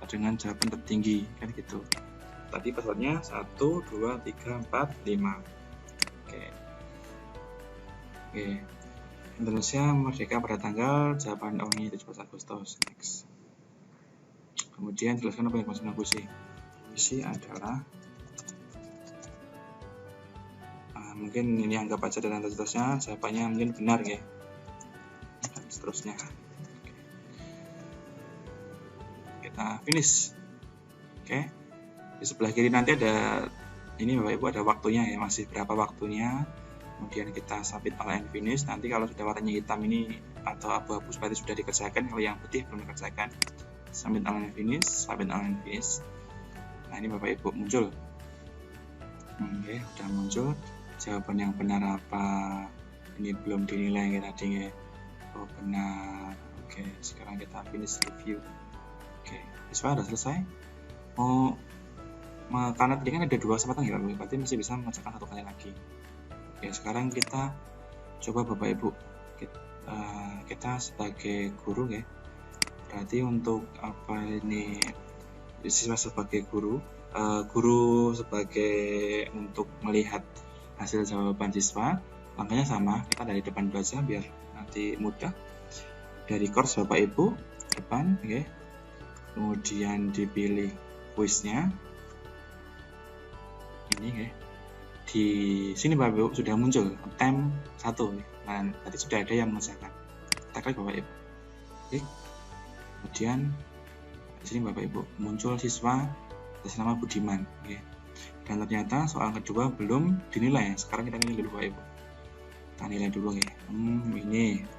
dengan jawaban tertinggi kan gitu. Tadi passwordnya 1, 2, 3, 4, 5. Oke. Indonesia merdeka pada tanggal jawaban oh ini 17 Agustus. Next. Kemudian jelaskan apa yang maksudnya puisi. Puisi adalah mungkin ini anggap aja dan seterusnya. Jawabannya mungkin benar ya. Dan seterusnya. Kita finish. Oke. Di sebelah kiri nanti ada ini Bapak Ibu ada waktunya ya, masih berapa waktunya. Kemudian kita submit all and finish. Nanti kalau sudah warnanya hitam ini atau abu-abu seperti sudah dikerjakan, kalau yang putih belum dikerjakan. Submit all and finish, submit all and finish. Nah ini Bapak Ibu muncul. Oke, sudah muncul. Jawaban yang benar apa? Ini belum dinilai ya tadi ya. Oh benar. Oke, sekarang kita finish review. Oke, siswa sudah selesai. Karena tadi kan ada 2 kesempatan ya, berarti masih bisa mengerjakan 1 kali lagi. Oke, sekarang kita coba Bapak Ibu, kita sebagai guru ya, Berarti untuk apa ini siswa sebagai guru, guru sebagai untuk melihat hasil jawaban siswa, langkahnya sama, kita dari depan dulu aja biar nanti mudah. Dari course Bapak Ibu depan, oke. Kemudian dipilih kuisnya. Ini oke. Di sini Bapak Ibu sudah muncul attempt 1. Nah, berarti sudah ada yang mengerjakan. Kita klik Bapak Ibu. Klik. Kemudian di sini Bapak Ibu muncul siswa atas nama Budiman, oke. Dan ternyata soal kedua belum dinilai. Sekarang kita nilai dulu Bapak Ibu. Kita nilai dulu ya. Ini.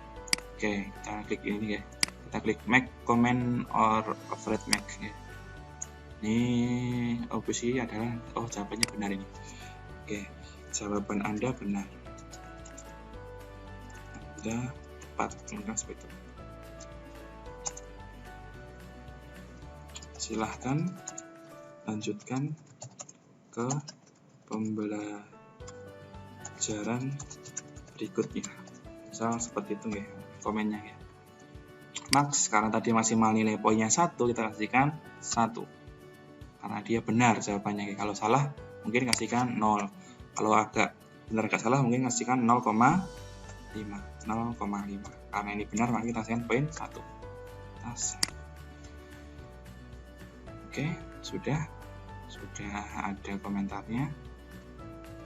Oke, kita klik ini ya. Kita klik make comment or override make ya. Ini opsi adalah jawabannya benar ini. Oke, jawaban Anda benar. Anda tepat, mungkin seperti itu. Silahkan lanjutkan ke pembelajaran berikutnya. Misal seperti itu ya, komennya ya. Max, karena tadi maksimal nilai poinnya 1, kita kasihkan 1. Karena dia benar jawabannya. Kalau salah mungkin kasihkan 0. Kalau agak benar agak salah mungkin kasihkan 0,5. Karena ini benar maka kita kasihkan poin 1. Oke, sudah ada komentarnya.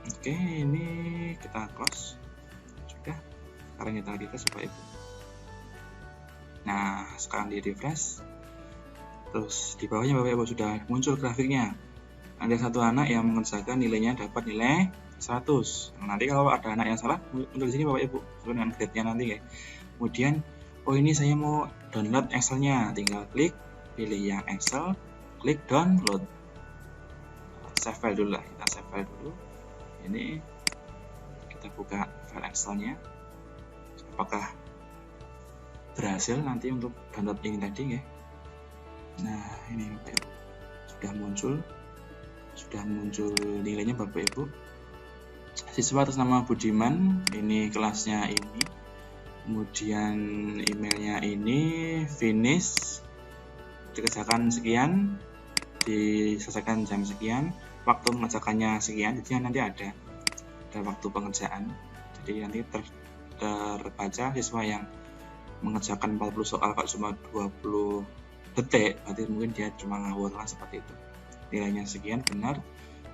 Oke, ini kita close. Sudah. Sekarang kita refresh Bapak Ibu. Nah, sekarang di refresh. Terus di bawahnya Bapak Ibu sudah muncul grafiknya. Ada satu anak yang mengerjakan nilainya dapat nilai 100. Nah, nanti kalau ada anak yang salah muncul di sini Bapak Ibu sesuai dengan grade-nya nanti ya. Kemudian, oh ini saya mau download Excel-nya, tinggal klik pilih yang Excel, klik download. Save file dulu lah, kita save file dulu. Ini kita buka file Excel-nya. Apakah berhasil nanti untuk download ini tadi ya. Nah, ini Bapak Ibu sudah muncul nilainya Bapak Ibu. Siswa atas nama Budiman, ini kelasnya ini, kemudian emailnya ini, finish, dikerjakan sekian, diselesaikan jam sekian, waktu mengerjakannya sekian. Jadi nanti ada waktu pengerjaan. Jadi nanti terbaca siswa yang mengerjakan 40 soal kok cuma 20 detik, berarti mungkin dia cuma ngawur lah seperti itu. Nilainya sekian benar,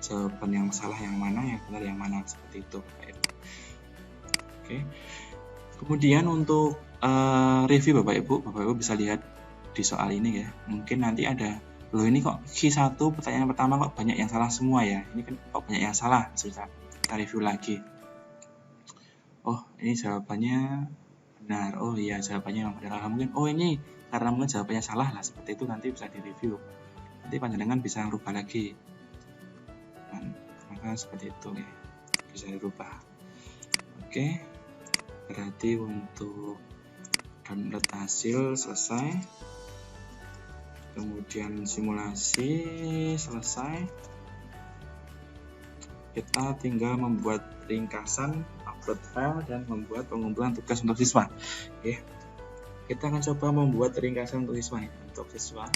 jawaban yang salah yang mana, yang benar yang mana, seperti itu Bapak Ibu. Oke. Kemudian untuk review Bapak Ibu bisa lihat di soal ini ya. Mungkin nanti ada, loh ini kok Q1 pertanyaan pertama kok banyak yang salah semua ya. Ini kan kok banyak yang salah, kita review lagi. Oh, ini jawabannya benar. Oh iya, jawabannya memang benar. Mungkin oh ini karena mungkin jawabannya salah lah, seperti itu nanti bisa direview. Nanti panjenengan bisa rubah lagi. Maka seperti itu ya, bisa dirubah. Oke, berarti untuk download hasil selesai, kemudian simulasi selesai. Kita tinggal membuat ringkasan, upload file, dan membuat pengumpulan tugas untuk siswa. Oke, kita akan coba membuat ringkasan untuk siswa ya. Untuk siswa,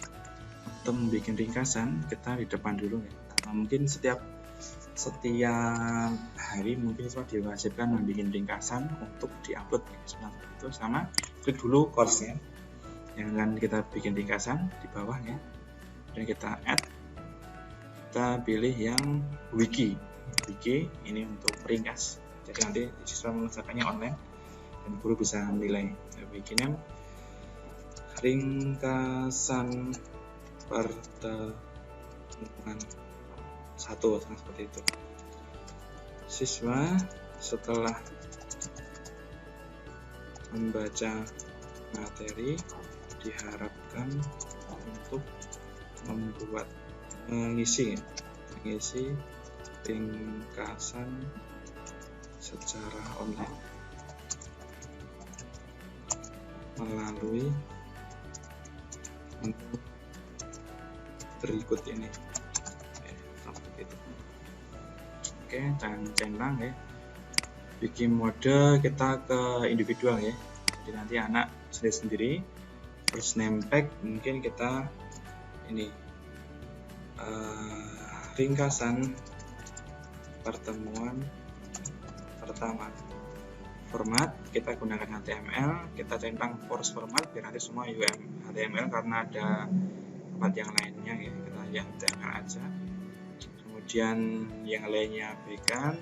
untuk membuat ringkasan kita di depan dulu ya. Karena mungkin setiap hari mungkin siswa diwajibkan membuat ringkasan untuk diupload ya. Seperti itu, sama klik dulu course-nya yang akan kita bikin ringkasan di bawah ya. Dan kita add, kita pilih yang wiki ini untuk ringkas. Jadi nanti siswa mengerjakannya online dan guru bisa menilai. Wiki name ringkasan pertemuan 1 seperti itu. Siswa setelah membaca materi diharapkan untuk mengisi ringkasan secara online melalui menu berikut ini. Seperti itu. Oke, dan centang ya. Bikin mode kita ke individual ya. Jadi nanti anak sendiri first name pack mungkin kita ini ringkasan pertemuan pertama. Format kita gunakan HTML, kita centang force format biar nanti semua HTML karena ada tempat yang lainnya ya, kita yang HTML aja. Kemudian yang lainnya abaikan,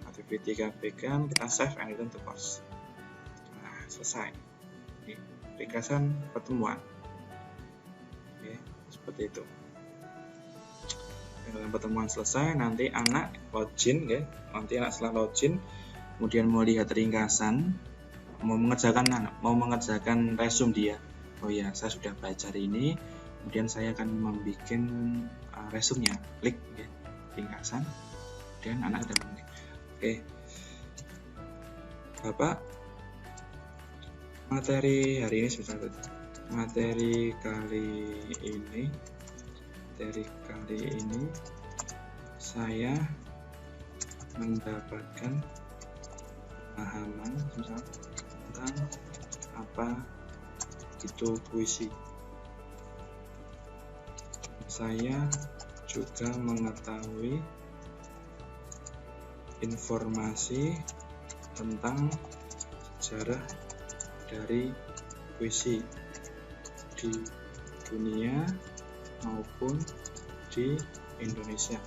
activity abaikan, kita save and return to course. Nah, selesai. Ini ringkasan pertemuan. Oke, seperti itu. Dalam pertemuan selesai, nanti anak login ya. Nanti anak setelah login kemudian mau lihat ringkasan, mau mengerjakan resume dia. Oh ya, saya sudah belajar ini, kemudian saya akan membuat resume-nya. Klik ya, ringkasan, kemudian anak sudah mengetik. Oke, Bapak, materi hari ini sebentar. Materi kali ini saya mendapatkan pemahaman tentang apa itu puisi. Saya juga mengetahui informasi tentang sejarah dari puisi di dunia maupun di Indonesia.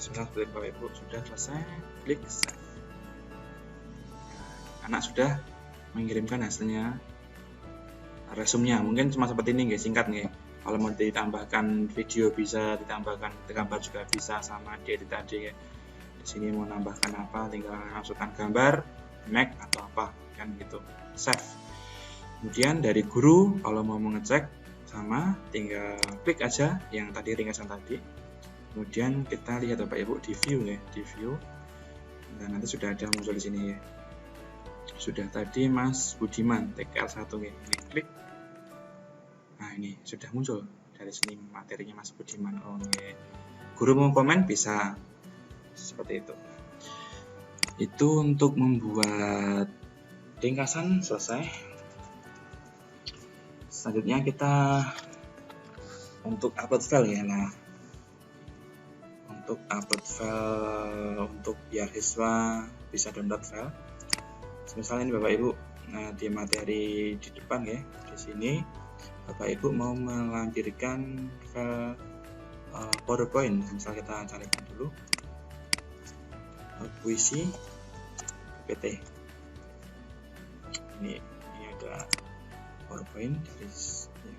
Sudah seperti Bapak Ibu, sudah selesai, klik save. Anak sudah mengirimkan hasilnya, resume-nya. Mungkin cuma seperti ini guys, singkat nih. Kalau mau ditambahkan video bisa, ditambahkan gambar juga bisa, sama di edit tadi ya. Di sini mau nambahkan apa, tinggal masukkan gambar, Mac atau apa, kan gitu. Save. Kemudian dari guru kalau mau mengecek sama, tinggal klik aja yang tadi ringkasan tadi. Kemudian kita lihat Bapak Ibu di view ya, di view. Dan nanti sudah ada muncul di sini ya. Sudah tadi Mas Budiman TKL1 ya. Ini klik. Nah, ini sudah muncul dari sini materinya Mas Budiman. Oh, ya. Guru mau komen bisa seperti itu. Itu untuk membuat ringkasan selesai. Selanjutnya kita untuk upload file ya. Nah, untuk upload file untuk biar siswa bisa download file. Misalnya ini Bapak Ibu, nah di materi di depan ya, di sini Bapak Ibu mau melampirkan file PowerPoint. Misal kita carikan dulu puisi PPT. Ini ada PowerPoint dari yang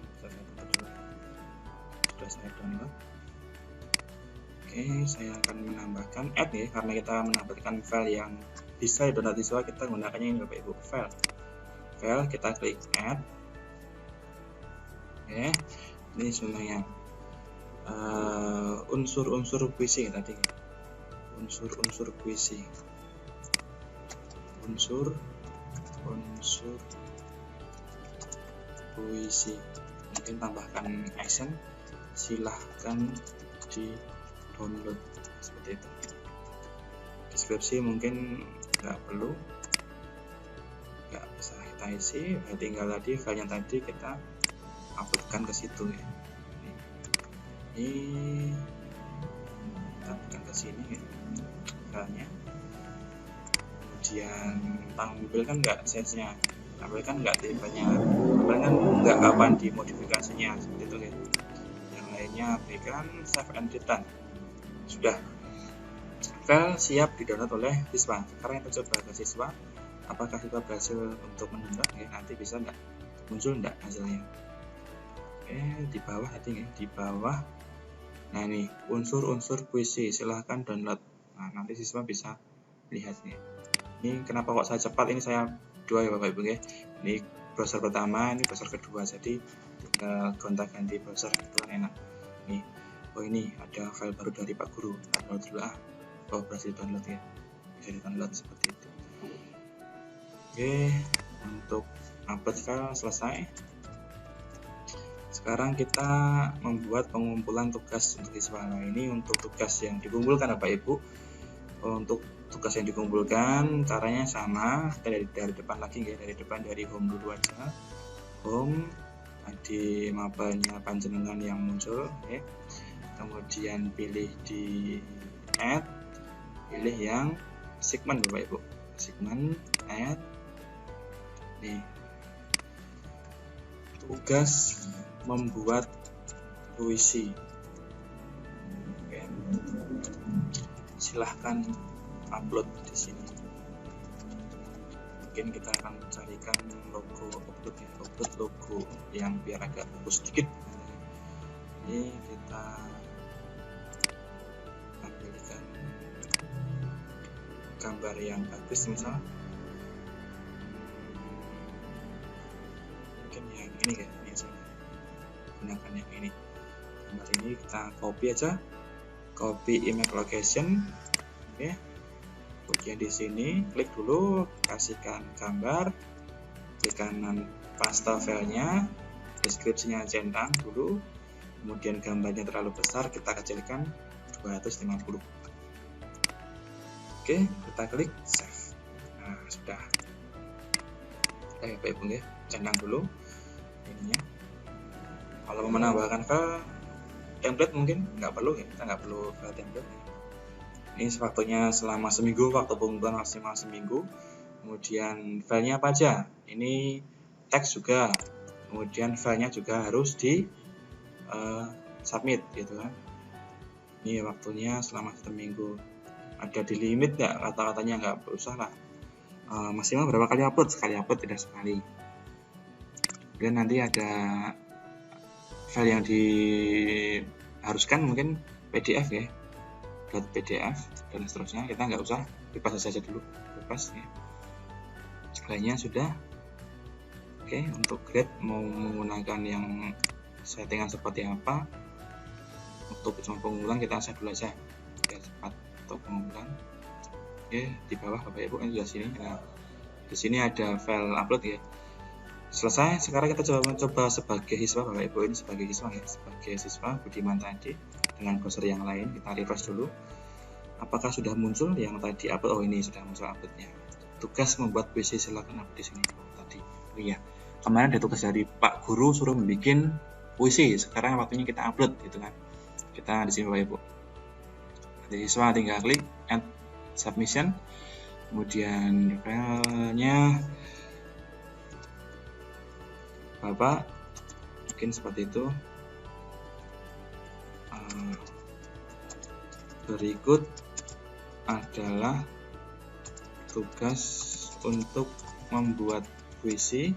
sudah saya download. Oke, saya akan menambahkan add ya, karena kita menambahkan file yang bisa di-download siswa, kita gunakannya ini Bapak Ibu, file, kita klik add. Oke, ini semuanya unsur-unsur puisi tadi, unsur-unsur puisi, unsur puisi. Mungkin tambahkan action, silahkan di download seperti itu. Deskripsi mungkin nggak perlu, nggak bisa kita isi, tinggal tadi filenya tadi kita uploadkan ke situ ya. Ini kita uploadkan ke sini ya filenya. Kemudian tampil kan nggak size-nya, tampil kan nggak tipenya, tampil kan nggak kapan dimodifikasinya seperti itu ya. Yang lainnya berikan save and return. Sudah, file siap di-download oleh siswa. Sekarang kita coba ke siswa, apakah siswa berhasil untuk mendownload ya, nanti bisa nggak muncul nggak hasilnya. Oke, di bawah tadi ya, di bawah. Nah ini unsur-unsur puisi, silahkan download. Nah nanti siswa bisa lihat nih. Ini kenapa kok saya cepat, ini saya dua ya Bapak Ibu ya. Ini browser pertama, ini browser kedua, jadi tinggal gonta-ganti browser itu kan enak. Nih, oh ini ada file baru dari Pak Guru, download dulu ah. Oh berhasil download ya, bisa di-download seperti itu. Oke, untuk upload file selesai. Sekarang kita membuat pengumpulan tugas untuk siswa. Nah ini untuk tugas yang dikumpulkan Bapak Ibu. Untuk tugas yang dikumpulkan caranya sama, dari depan lagi ya, dari depan, dari home dulu aja. Home, di mapanya panjenengan yang muncul ya. Kemudian pilih di add, pilih yang segmen Bapak Ibu, segmen add nih, tugas membuat puisi. Oke. Silahkan upload di sini. Mungkin kita akan carikan logo, upload logo yang biar agak bagus sedikit. Ini kita ambilkan gambar yang bagus, misal mungkin yang ini ya, ini saja, gunakan yang ini. Gambar ini kita copy aja, copy image location. Oke. Kemudian di sini klik dulu, kasihkan gambar, klik kanan paste filenya, deskripsinya centang dulu, kemudian gambarnya terlalu besar kita kecilkan 250. Oke, kita klik save. Nah, sudah. Bapak Ibu ya, centang dulu ininya. Kalau mau menambahkan file template mungkin nggak perlu ya, kita nggak perlu file template. Ini waktunya selama seminggu, waktu pengumpulan maksimal seminggu. Kemudian filenya apa aja? Ini teks juga, kemudian filenya juga harus di submit gitu kan. Ini waktunya selama 1 minggu. Ada di limit nggak? Kata-katanya nggak usah lah. Maksimal berapa kali upload? Sekali upload, tidak sekali. Kemudian nanti ada file yang diharuskan mungkin PDF ya, .pdf dan seterusnya. Kita nggak usah, bebas saja dulu, bebas ya. Lainnya sudah. Oke, untuk grade mau menggunakan yang settingan seperti apa? Untuk pengumpulan kita set dulu aja biar cepat untuk pengumpulan. Oke, di bawah Bapak Ibu kan sudah sini. Nah, di sini ada file upload ya. Selesai. Sekarang kita coba sebagai siswa Bapak Ibu, ini sebagai siswa ya, sebagai siswa Budiman tadi dengan browser yang lain. Kita refresh dulu. Apakah sudah muncul yang tadi upload? Oh, ini sudah muncul uploadnya. Tugas membuat puisi, silakan upload di sini. Tadi, oh iya, kemarin ada tugas dari Pak Guru suruh membuat puisi. Sekarang waktunya kita upload gitu kan. Kita di sini Bapak Ibu. Dari siswa tinggal klik add submission, kemudian filenya Bapak mungkin seperti itu. Berikut adalah tugas untuk membuat puisi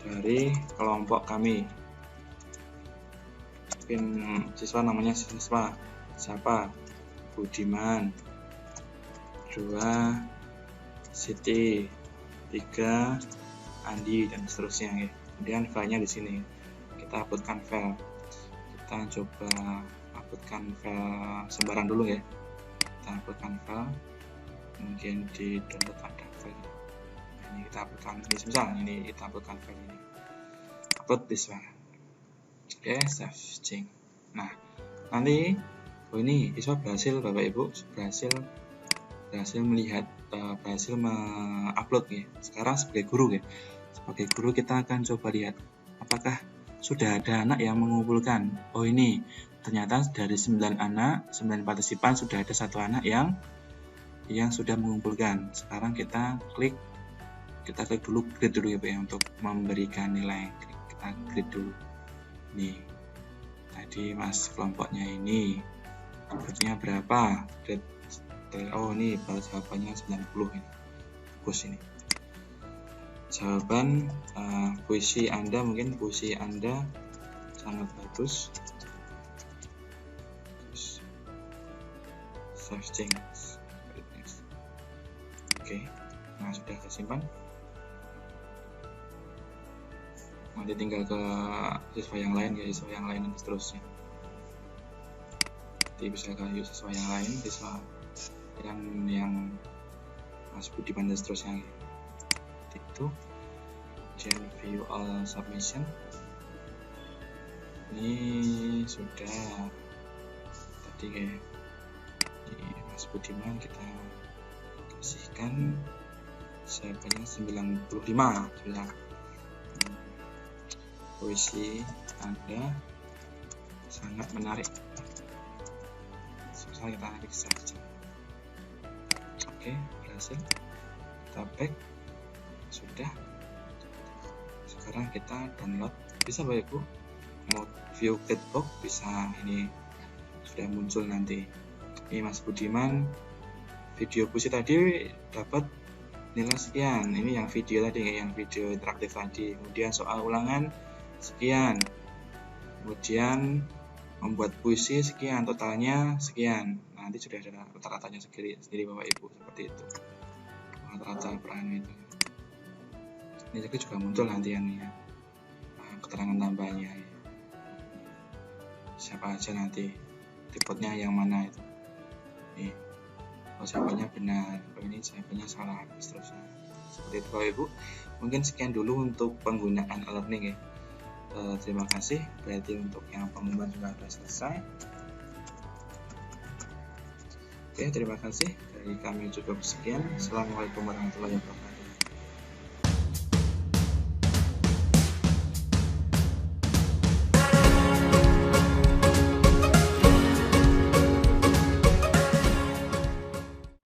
dari kelompok kami. Mungkin siswa namanya siswa siapa? Budiman. 2 Siti, 3 Andi, dan seterusnya ya. Kemudian filenya di sini. Kita uploadkan file. Kita coba uploadkan file sembarang dulu ya. Kita uploadkan file. Kemudian di download ada file. Ini kita uploadkan, ini misal ini kita uploadkan file ini. Upload this one. Oke, save change. Nah, nanti ini siswa berhasil Bapak Ibu, berhasil melihat, berhasil mengupload ya. Sekarang sebagai guru ya, sebagai guru kita akan coba lihat apakah sudah ada anak yang mengumpulkan. Oh, ini ternyata dari 9 anak, 9 partisipan sudah ada 1 anak yang sudah mengumpulkan. Sekarang kita klik dulu, grade dulu ya Pak ya, untuk memberikan nilai. Kita grade dulu nih. Tadi mas kelompoknya ini grade-nya berapa? Grade, oh ini baru jawabannya 90 ini. Bagus ini. Jawaban puisi Anda, mungkin puisi Anda sangat bagus. Save change. Oke, nah sudah kesimpan. Nanti tinggal ke siswa yang lain ya, siswa yang lain dan seterusnya. Nanti bisa ke siswa yang lain, siswa yang Mas Budiman dan seterusnya. Itu kemudian view all submission. Ini sudah tadi kayak Mas Budiman kita kasihkan siapanya 95. Puisi Anda sangat menarik. Susah kita tarik saja. Oke, berhasil. Kita back. Sudah. Sekarang kita download. Bisa Bapak Ibu mau view catbox bisa, ini sudah muncul nanti. Ini Mas Budiman video puisi tadi dapat nilai sekian. Ini yang video tadi, yang video interaktif tadi. Kemudian soal ulangan sekian, kemudian membuat puisi sekian, totalnya sekian. Nanti sudah ada rata-ratanya sendiri Bapak Ibu, seperti itu rata-rata peran itu. Ini juga muncul nanti ya, keterangan tambahnya ya. Siapa aja nanti, tipenya yang mana itu. Nih, oh siapanya benar, oh ini siapanya salah, seterusnya. Seperti itu Bapak Ibu. Mungkin sekian dulu untuk penggunaan e-learning ya. Terima kasih. Berarti untuk yang pengumuman juga sudah selesai. Oke, terima kasih. Dari kami cukup sekian. Assalamualaikum warahmatullahi wabarakatuh.